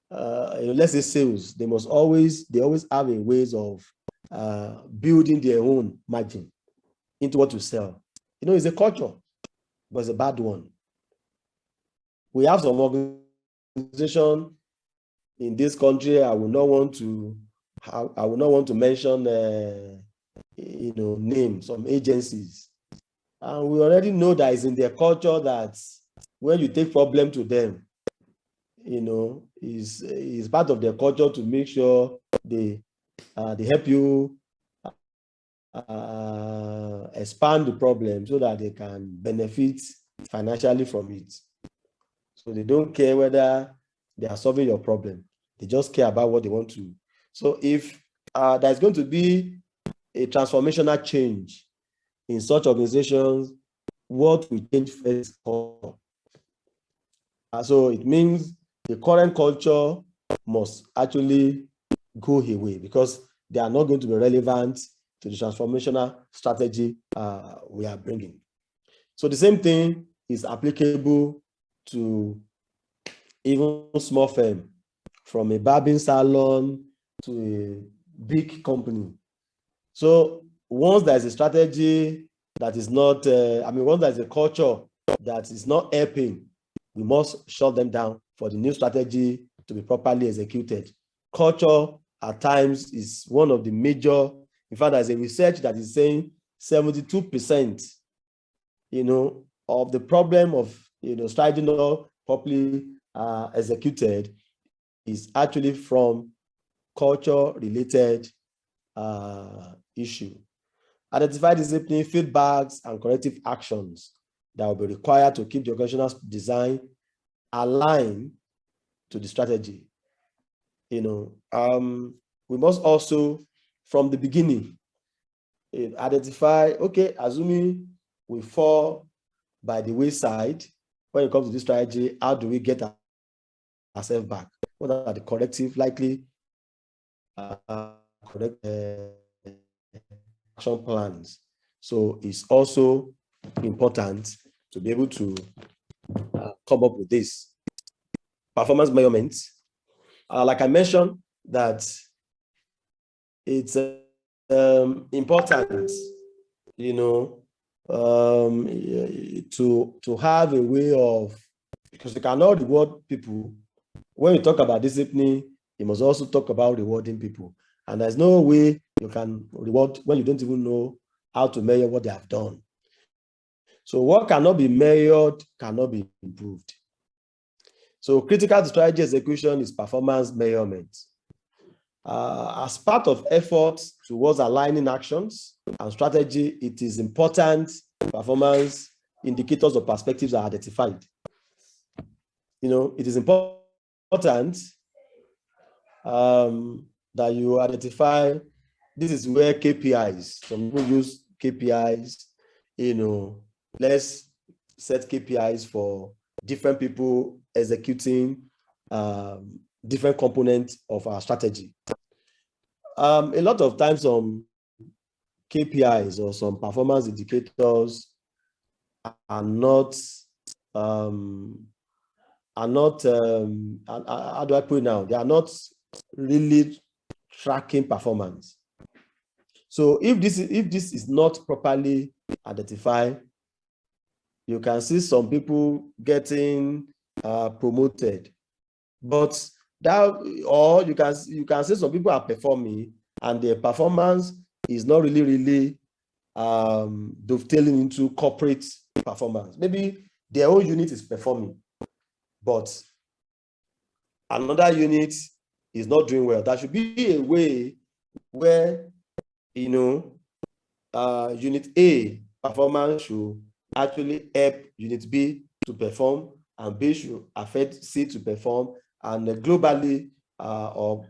let's say sales, they always have a ways of building their own margin into what you sell. It's a culture, but it's a bad one. We have some organization in this country. I will not want to mention names, some agencies. And we already know that it's in their culture that when you take problem to them, is part of their culture to make sure they help you expand the problem so that they can benefit financially from it. So they don't care whether they are solving your problem. They just care about what they want to. So if there's going to be a transformational change in such organizations, what will change first? So it means the current culture must actually go away because they are not going to be relevant to the transformational strategy we are bringing. So the same thing is applicable to even small firm, from a barbing salon to a big company. So once there's a strategy that is not, once there's a culture that is not helping, we must shut them down for the new strategy to be properly executed. Culture at times is one of the major In fact, there's a research that is saying 72%, of the problem of, strategy not properly executed is actually from culture-related issue. Identify discipline, feedbacks, and corrective actions that will be required to keep the organizational design aligned to the strategy. We must also, from the beginning, identify, okay, assuming we fall by the wayside when it comes to this strategy, how do we get ourselves back? What are the corrective, likely correct action plans? So it's also important to be able to come up with this. Performance measurements. Like I mentioned, that it's important, to have a way of, because you cannot reward people. When you talk about discipline, you must also talk about rewarding people. And there's no way you can reward when you don't even know how to measure what they have done. So what cannot be measured cannot be improved. So critical to strategy execution is performance measurement. As part of efforts towards aligning actions and strategy, it is important performance indicators or perspectives are identified. It is important that you identify, this is where KPIs, some people use KPIs, let's set KPIs for different people executing different components of our strategy. A lot of times some KPIs or some performance indicators are not, how do I put it now? They are not really tracking performance. So if this is not properly identified, you can see some people getting promoted, but that, or you can see some people are performing and their performance is not really dovetailing into corporate performance. Maybe their own unit is performing, but another unit is not doing well. That should be a way where, Unit A performance should actually help Unit B to perform, and B should affect C to perform, and globally, or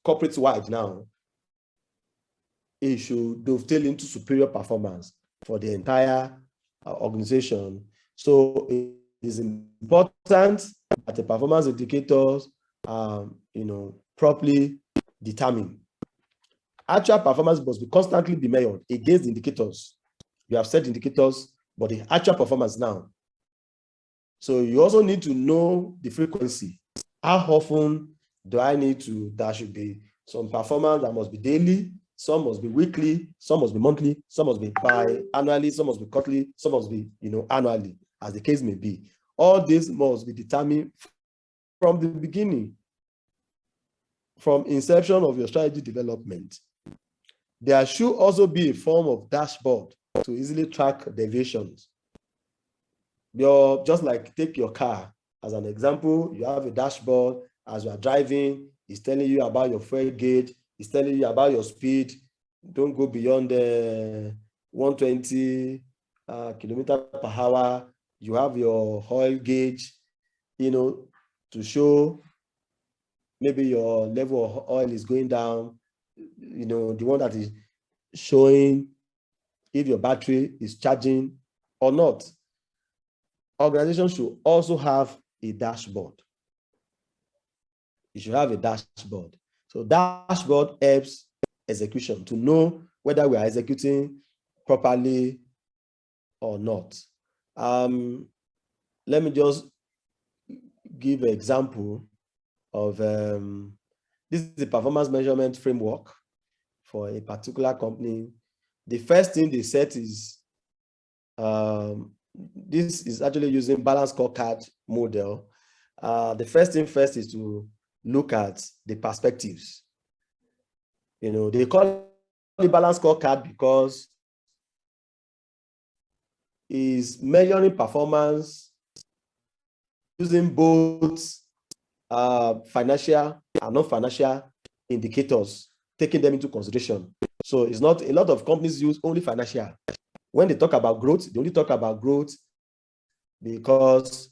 corporate-wide now, it should dovetail into superior performance for the entire organization. So it is important that the performance indicators are, properly determined. Actual performance must be constantly be measured against the indicators. You have set indicators, but the actual performance now. So you also need to know the frequency. How often do I need to, there should be some performance that must be daily, some must be weekly, some must be monthly, some must be biannually, some must be quarterly, some must be, annually, as the case may be. All this must be determined from the beginning, from inception of your strategy development. There should also be a form of dashboard to easily track deviations. Just like take your car as an example, you have a dashboard as you are driving, it's telling you about your fuel gauge, it's telling you about your speed. Don't go beyond the 120 kilometers per hour. You have your oil gauge, to show maybe your level of oil is going down, the one that is showing if your battery is charging or not. Organizations should also have a dashboard. You should have a dashboard. So dashboard helps execution to know whether we are executing properly or not. Let me just give an example of this is the performance measurement framework for a particular company. The first thing they set is, this is actually using balanced scorecard model. The first thing first is to look at the perspectives. They call it balanced scorecard because it's measuring performance using both financial and non-financial indicators, taking them into consideration. So it's not, a lot of companies use only financial. When they talk about growth, they only talk about growth because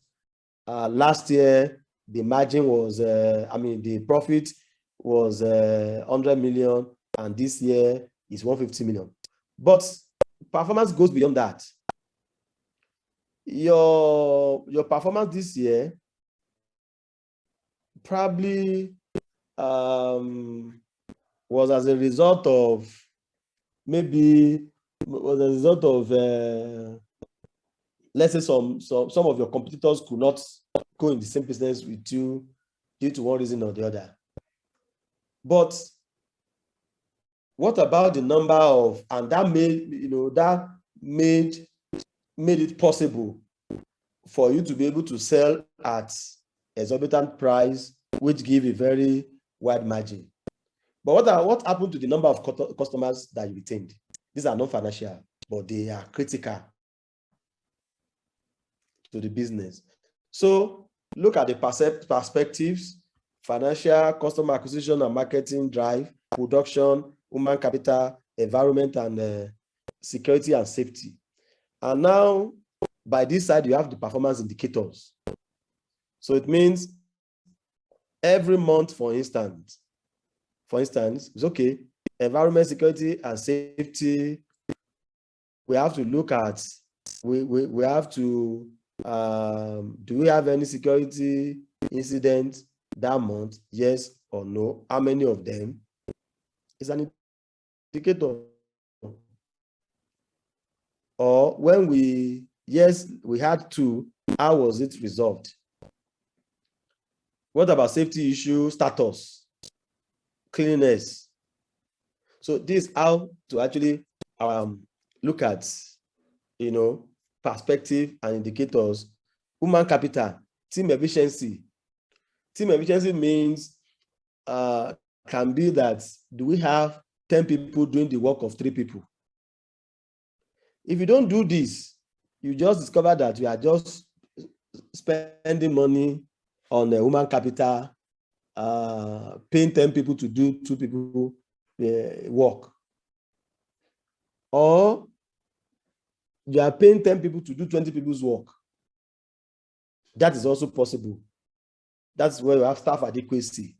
last year the margin was, the profit was 100 million, and this year is 150 million. But performance goes beyond that. Your performance this year probably was as a result of let's say some of your competitors could not go in the same business with you due to one reason or the other. But what about the number of, and that made it possible for you to be able to sell at exorbitant price, which give a very wide margin. But what happened to the number of customers that you retained? These are non-financial, but they are critical to the business. So look at the perspectives: financial, customer acquisition and marketing, drive, production, human capital, environment, and security and safety. And now, by this side, you have the performance indicators. So it means every month, for instance, it's okay, environment, security, and safety, we have to look at, we have to, do we have any security incident that month? Yes or no? How many of them? It's an indicator. Or when we had two, how was it resolved? What about safety issue status, cleanliness? So this is how to actually look at, perspective and indicators. Human capital, team efficiency. Team efficiency means can be that, do we have 10 people doing the work of 3 people? If you don't do this, you just discover that you are just spending money on the human capital, paying 10 people to do 2 people work. Or you are paying 10 people to do 20 people's work. That is also possible. That's where you have staff adequacy.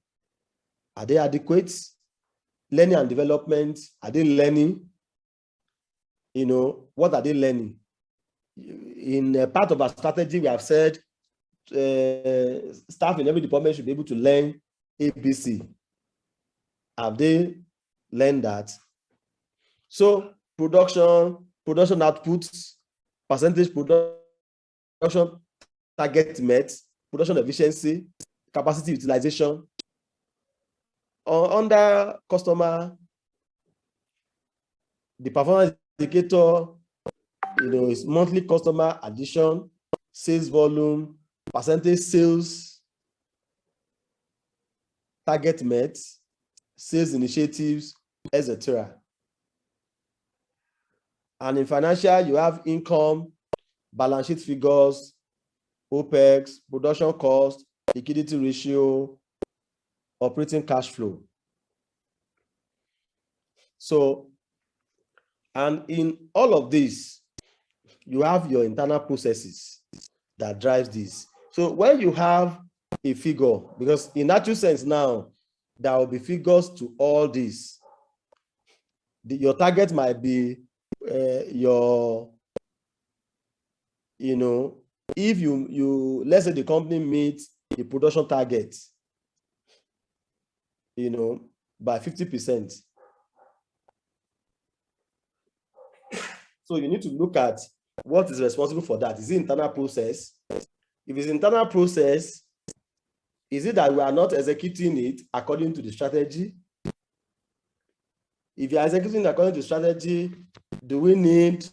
Are they adequate? Learning and development, are they learning? What are they learning? In part of our strategy, we have said staff in every department should be able to learn ABC. Have they learned that? So production outputs, percentage production target met, production efficiency, capacity utilization. Under customer, the performance indicator, is monthly customer addition, sales volume, percentage sales, target met, sales initiatives, etc. And in financial, you have income, balance sheet figures, OPEX, production cost, liquidity ratio, operating cash flow. So, and in all of this, you have your internal processes that drives this. So when you have a figure, because in that sense now, there will be figures to all this. Your target might be if you let's say the company meets the production target, by 50%. So you need to look at what is responsible for that. Is it internal process? If it's internal process, is it that we are not executing it according to the strategy? If you are executing it according to strategy, do we need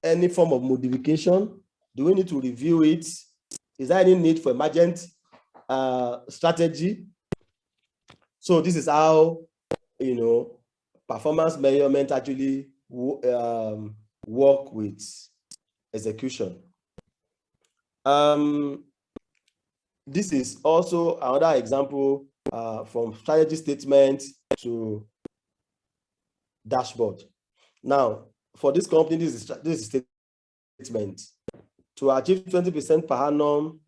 any form of modification? Do we need to review it? Is there any need for emergent strategy? So this is how, performance measurement actually work with execution. This is also another example from strategy statement to dashboard. Now, for this company, this is statement. To achieve 20% per annum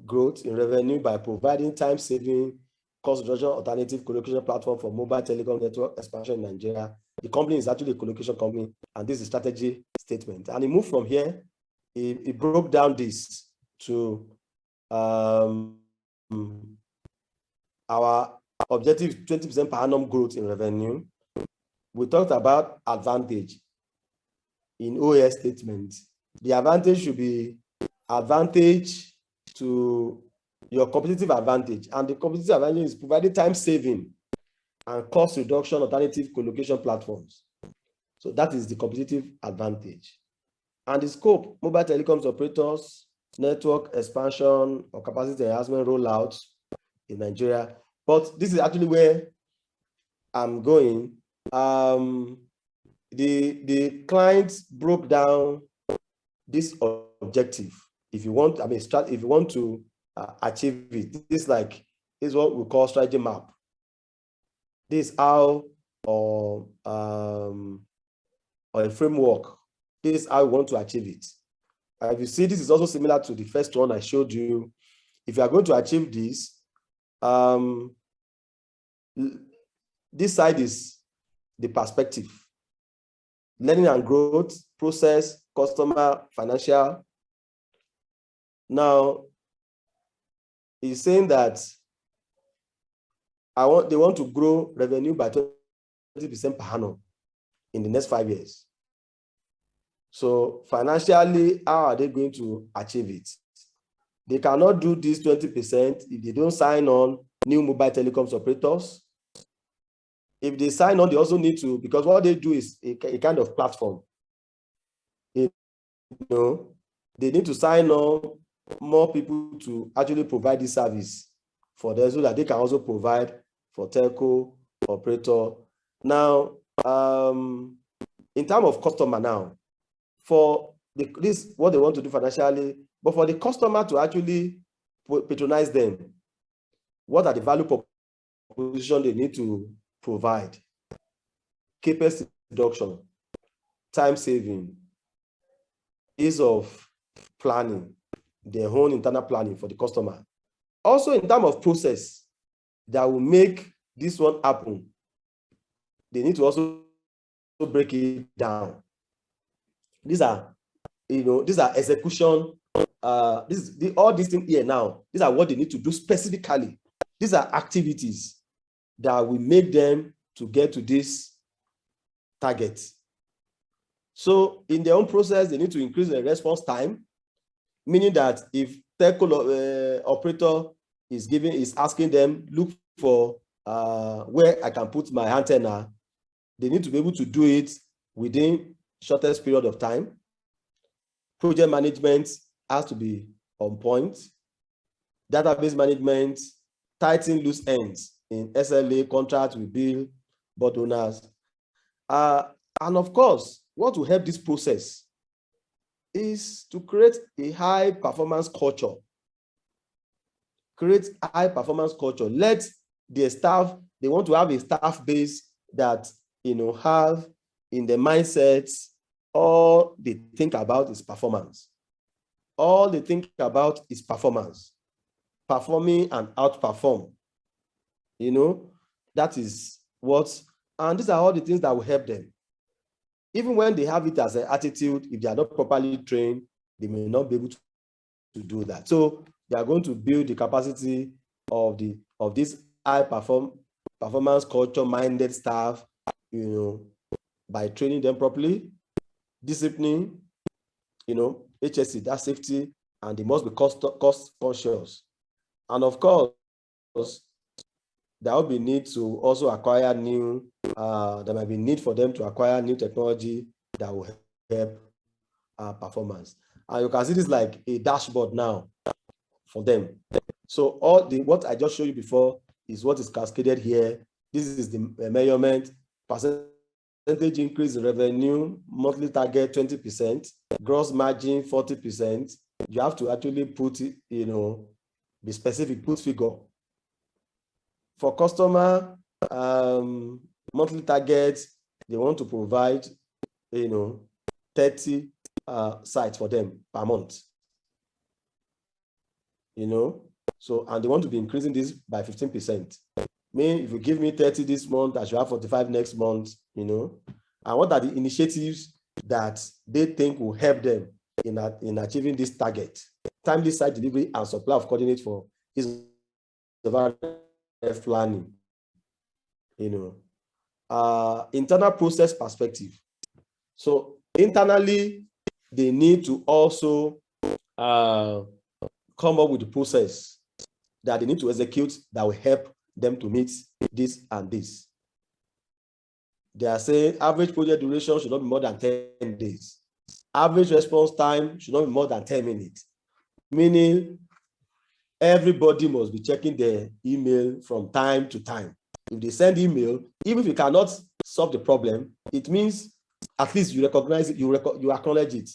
growth in revenue by providing time-saving, cost-reduction alternative colocation platform for mobile telecom network expansion in Nigeria. The company is actually a colocation company, and this is a strategy statement. And he moved from here, he broke down this to our objective 20% per annum growth in revenue. We talked about advantage in OS statement. The advantage should be advantage to your competitive advantage, and the competitive advantage is providing time saving and cost reduction alternative colocation platforms. So that is the competitive advantage. And the scope, mobile telecoms operators, network expansion or capacity enhancement rollouts in Nigeria. But this is actually where I'm going. The client broke down this objective. If you want, if you want to achieve it, this is what we call strategy map. This is how, or a framework. This is how we want to achieve it. If you see, this is also similar to the first one I showed you. If you are going to achieve this, this side is the perspective. Learning and growth, process, customer, financial. Now, he's saying that they want to grow revenue by 20% per annum in the next 5 years. So financially, how are they going to achieve it? They cannot do this 20% if they don't sign on new mobile telecoms operators. If they sign on, they also need to, because what they do is a kind of platform. They need to sign on more people to actually provide this service for them so that they can also provide for telco operator. Now, in terms of customer now, for this, what they want to do financially, but for the customer to actually patronize them, what are the value proposition they need to provide? CapEx reduction, time saving, ease of planning, their own internal planning for the customer. Also, in terms of process that will make this one happen, they need to also break it down. These are, these are execution. All these things here now, these are what they need to do specifically. These are activities that will make them to get to this target. So in their own process, they need to increase the response time, meaning that if telco operator is asking them, look for where I can put my antenna, they need to be able to do it within shortest period of time. Project management has to be on point. Database management, tighten loose ends in SLA contracts with bill board owners. And of course, what will help this process is to create a high performance culture. Create high performance culture. Let the staff, they want to have a staff base that have in the mindsets, all they think about is performance. All they think about is performance. Performing and outperform. That is what, and these are all the things that will help them. Even when they have it as an attitude, if they are not properly trained, they may not be able to do that. So they are going to build the capacity of this high performance culture minded staff, by training them properly, discipline, HSC, that's safety, and they must be cost conscious. And of course, there will be need to also acquire new, there might be need for them to acquire new technology that will help performance. And you can see this like a dashboard now for them. So what I just showed you before is what is cascaded here. This is the measurement, percentage percentage increase in revenue, monthly target 20%, gross margin 40%. You have to actually put it, be specific, put figure. For customer, monthly targets, they want to provide, 30 sites for them per month. So, and they want to be increasing this by 15%. Mean if you give me 30 this month, I should have 45 next month, And what are the initiatives that they think will help them in achieving this target? Timely site delivery and supply of coordinates for ease of planning. Internal process perspective. So internally, they need to also come up with the process that they need to execute that will help them to meet this and this. They are saying average project duration should not be more than 10 days. Average response time should not be more than 10 minutes. Meaning everybody must be checking their email from time to time. If they send email, even if you cannot solve the problem, it means at least you recognize it, you acknowledge it.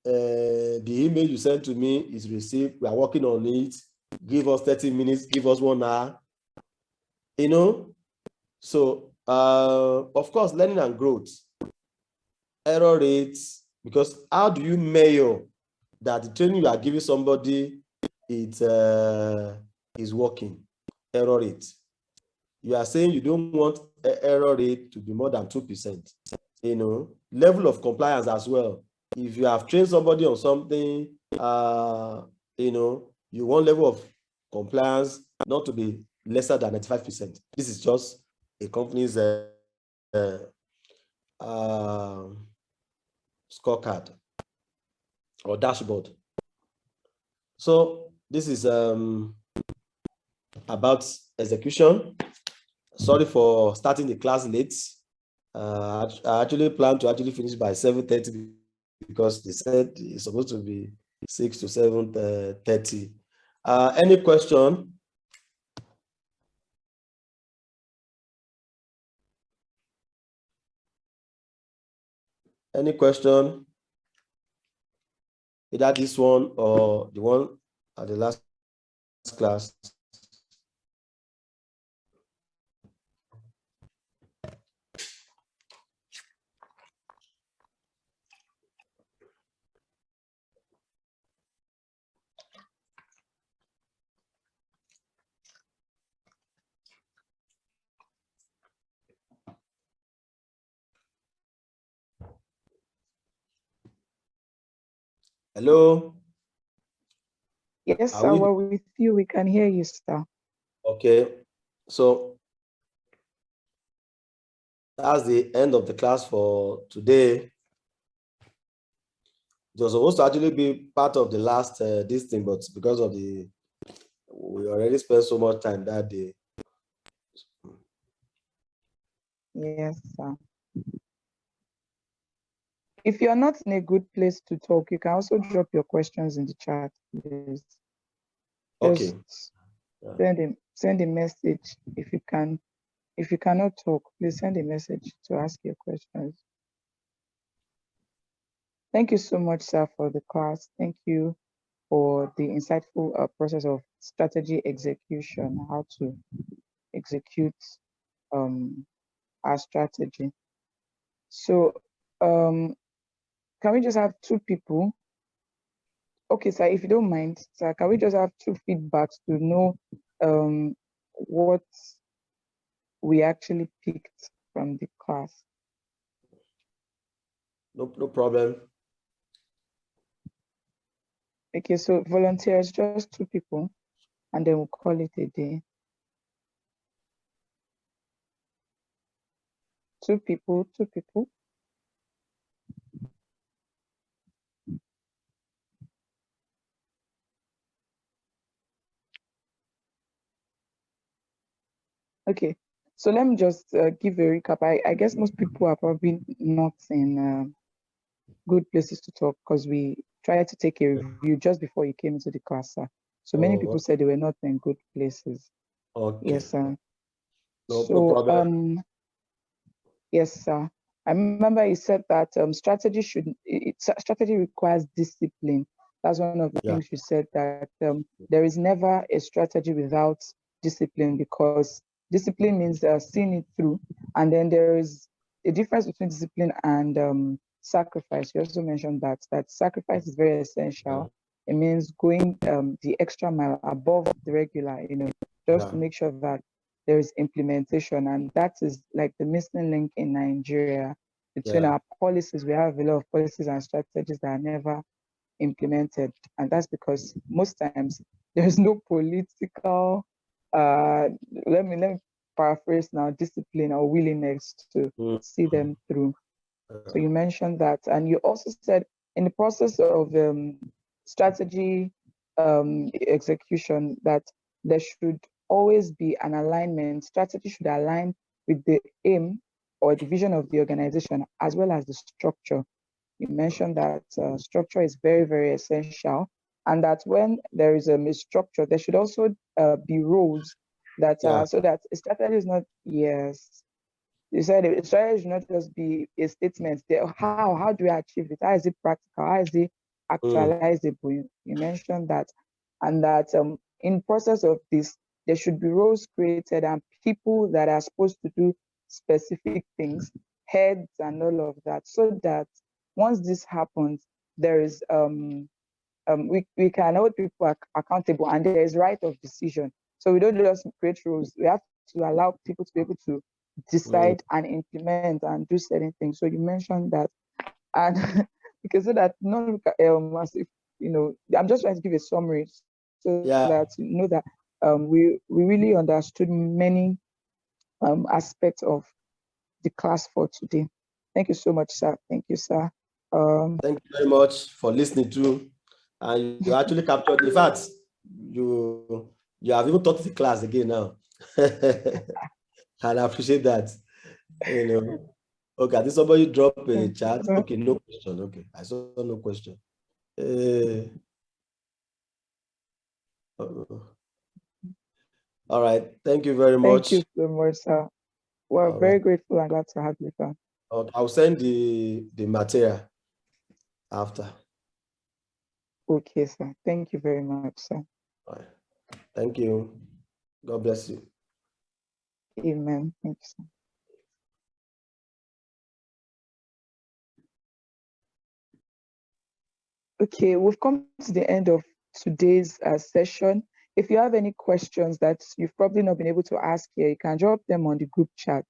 The email you sent to me is received. We are working on it. Give us 30 minutes, give us 1 hour. So of course, learning and growth, error rates, because how do you measure that the training you are giving somebody is working? Error rate. You are saying you don't want error rate to be more than 2%. Level of compliance as well. If you have trained somebody on something, you want level of compliance not to be lesser than 95%. This is just a company's scorecard or dashboard. So this is about execution. Sorry for starting the class late. I actually plan to finish by 7:30 because they said it's supposed to be 6 to 7:30. Any question? Any question? Either this one or the one at the last class. Hello? Yes, sir, we're with you. We can hear you, sir. Okay. So that's the end of the class for today. It was supposed to actually be part of the last this thing, but because of we already spent so much time that day. Yes, sir. If you're not in a good place to talk, you can also drop your questions in the chat, please. Okay. Just send a message if you can. If you cannot talk, please send a message to ask your questions. Thank you so much, sir, for the class. Thank you for the insightful process of strategy execution, how to execute our strategy. So can we just have 2 people? Okay, sir, if you don't mind, sir, can we just have 2 feedbacks to know what we actually picked from the class? No problem. Okay, so volunteers, just 2 people, and then we'll call it a day. 2 people, 2 people. Okay, so let me just give a recap. I guess most people are probably not in good places to talk because we tried to take a review just before you came into the class, sir. So many people said they were not in good places. Okay. Yes, sir. No problem. Yes, sir. I remember you said that strategy strategy requires discipline. That's one of the Yeah. things you said, that there is never a strategy without discipline, because discipline means seeing it through, and then there is a difference between discipline and sacrifice. You also mentioned that sacrifice is very Yeah. essential. It means going the extra mile above the regular, just Yeah. to make sure that there is implementation, and that is like the missing link in Nigeria between Yeah. our policies. We have a lot of policies and strategies that are never implemented, and that's because most times there is no political uh let me paraphrase now, discipline or willingness to Mm. see them through. So Yeah. you mentioned that, and you also said in the process of strategy execution that there should always be an alignment. Strategy should align with the aim or the vision of the organization, as well as the structure. You mentioned that structure is very, very essential, and that when there is a structure, there should also be roles that Yeah. so that a strategy is not, yes, you said it, strategy should not just be a statement. How do we achieve it? How is it practical? How is it Mm. actualizable? You mentioned that, and that in process of this, there should be roles created and people that are supposed to do specific things, heads and all of that, so that once this happens, there is we can hold people accountable, and there is right of decision. So we don't just create rules. We have to allow people to be able to Mm. decide and implement and do certain things. So you mentioned that, and because so that non as if I'm just trying to give a summary so that Yeah. that we really understood many aspects of the class for today. Thank you so much, sir. Thank you, sir. Thank you very much for listening to. And you actually captured. In fact, you have even taught the class again now. And I appreciate that. You know. Okay, I think somebody drop a chat. Okay, no question. Okay, I saw no question. Uh, all right. Thank you very Thank much. you so much, sir. We're All right. very grateful and glad to have you, sir. Okay, I'll send the material after. Okay, sir. Thank you very much, sir. All right. Thank you. God bless you. Amen. Thank you, sir. Okay, we've come to the end of today's session. If you have any questions that you've probably not been able to ask here, you can drop them on the group chat.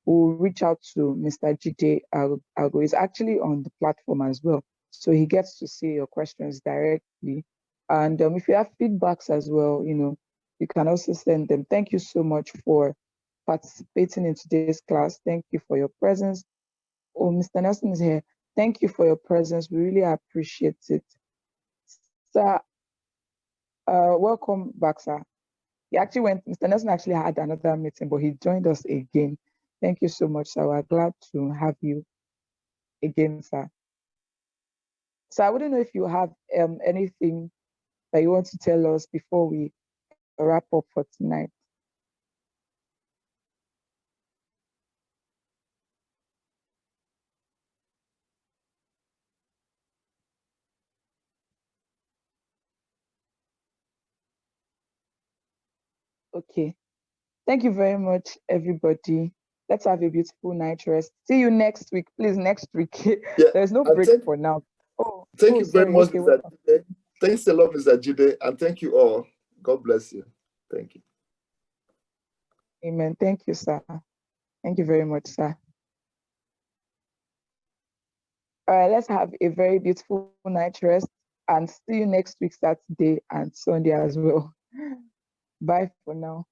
We'll reach out to Mr. Jide Aogo. He's actually on the platform as well, so he gets to see your questions directly. And if you have feedbacks as well, you can also send them. Thank you so much for participating in today's class. Thank you for your presence. Oh, Mr. Nelson is here. Thank you for your presence. We really appreciate it. Sir, welcome back, sir. Mr. Nelson actually had another meeting, but he joined us again. Thank you so much, sir. We're glad to have you again, sir. So I wouldn't know if you have anything that you want to tell us before we wrap up for tonight. Okay. Thank you very much, everybody. Let's have a beautiful night rest. See you next week, please. Next week. Yeah, There's no and break for now. thank you very Sorry. much, Okay, Mr. welcome. Jide. Thanks a lot, Mr. Jide, and thank you all. God bless you. Thank you. Amen. Thank you, sir. Thank you very much, sir. All right, let's have a very beautiful night rest and see you next week, Saturday and Sunday as well. Bye for now.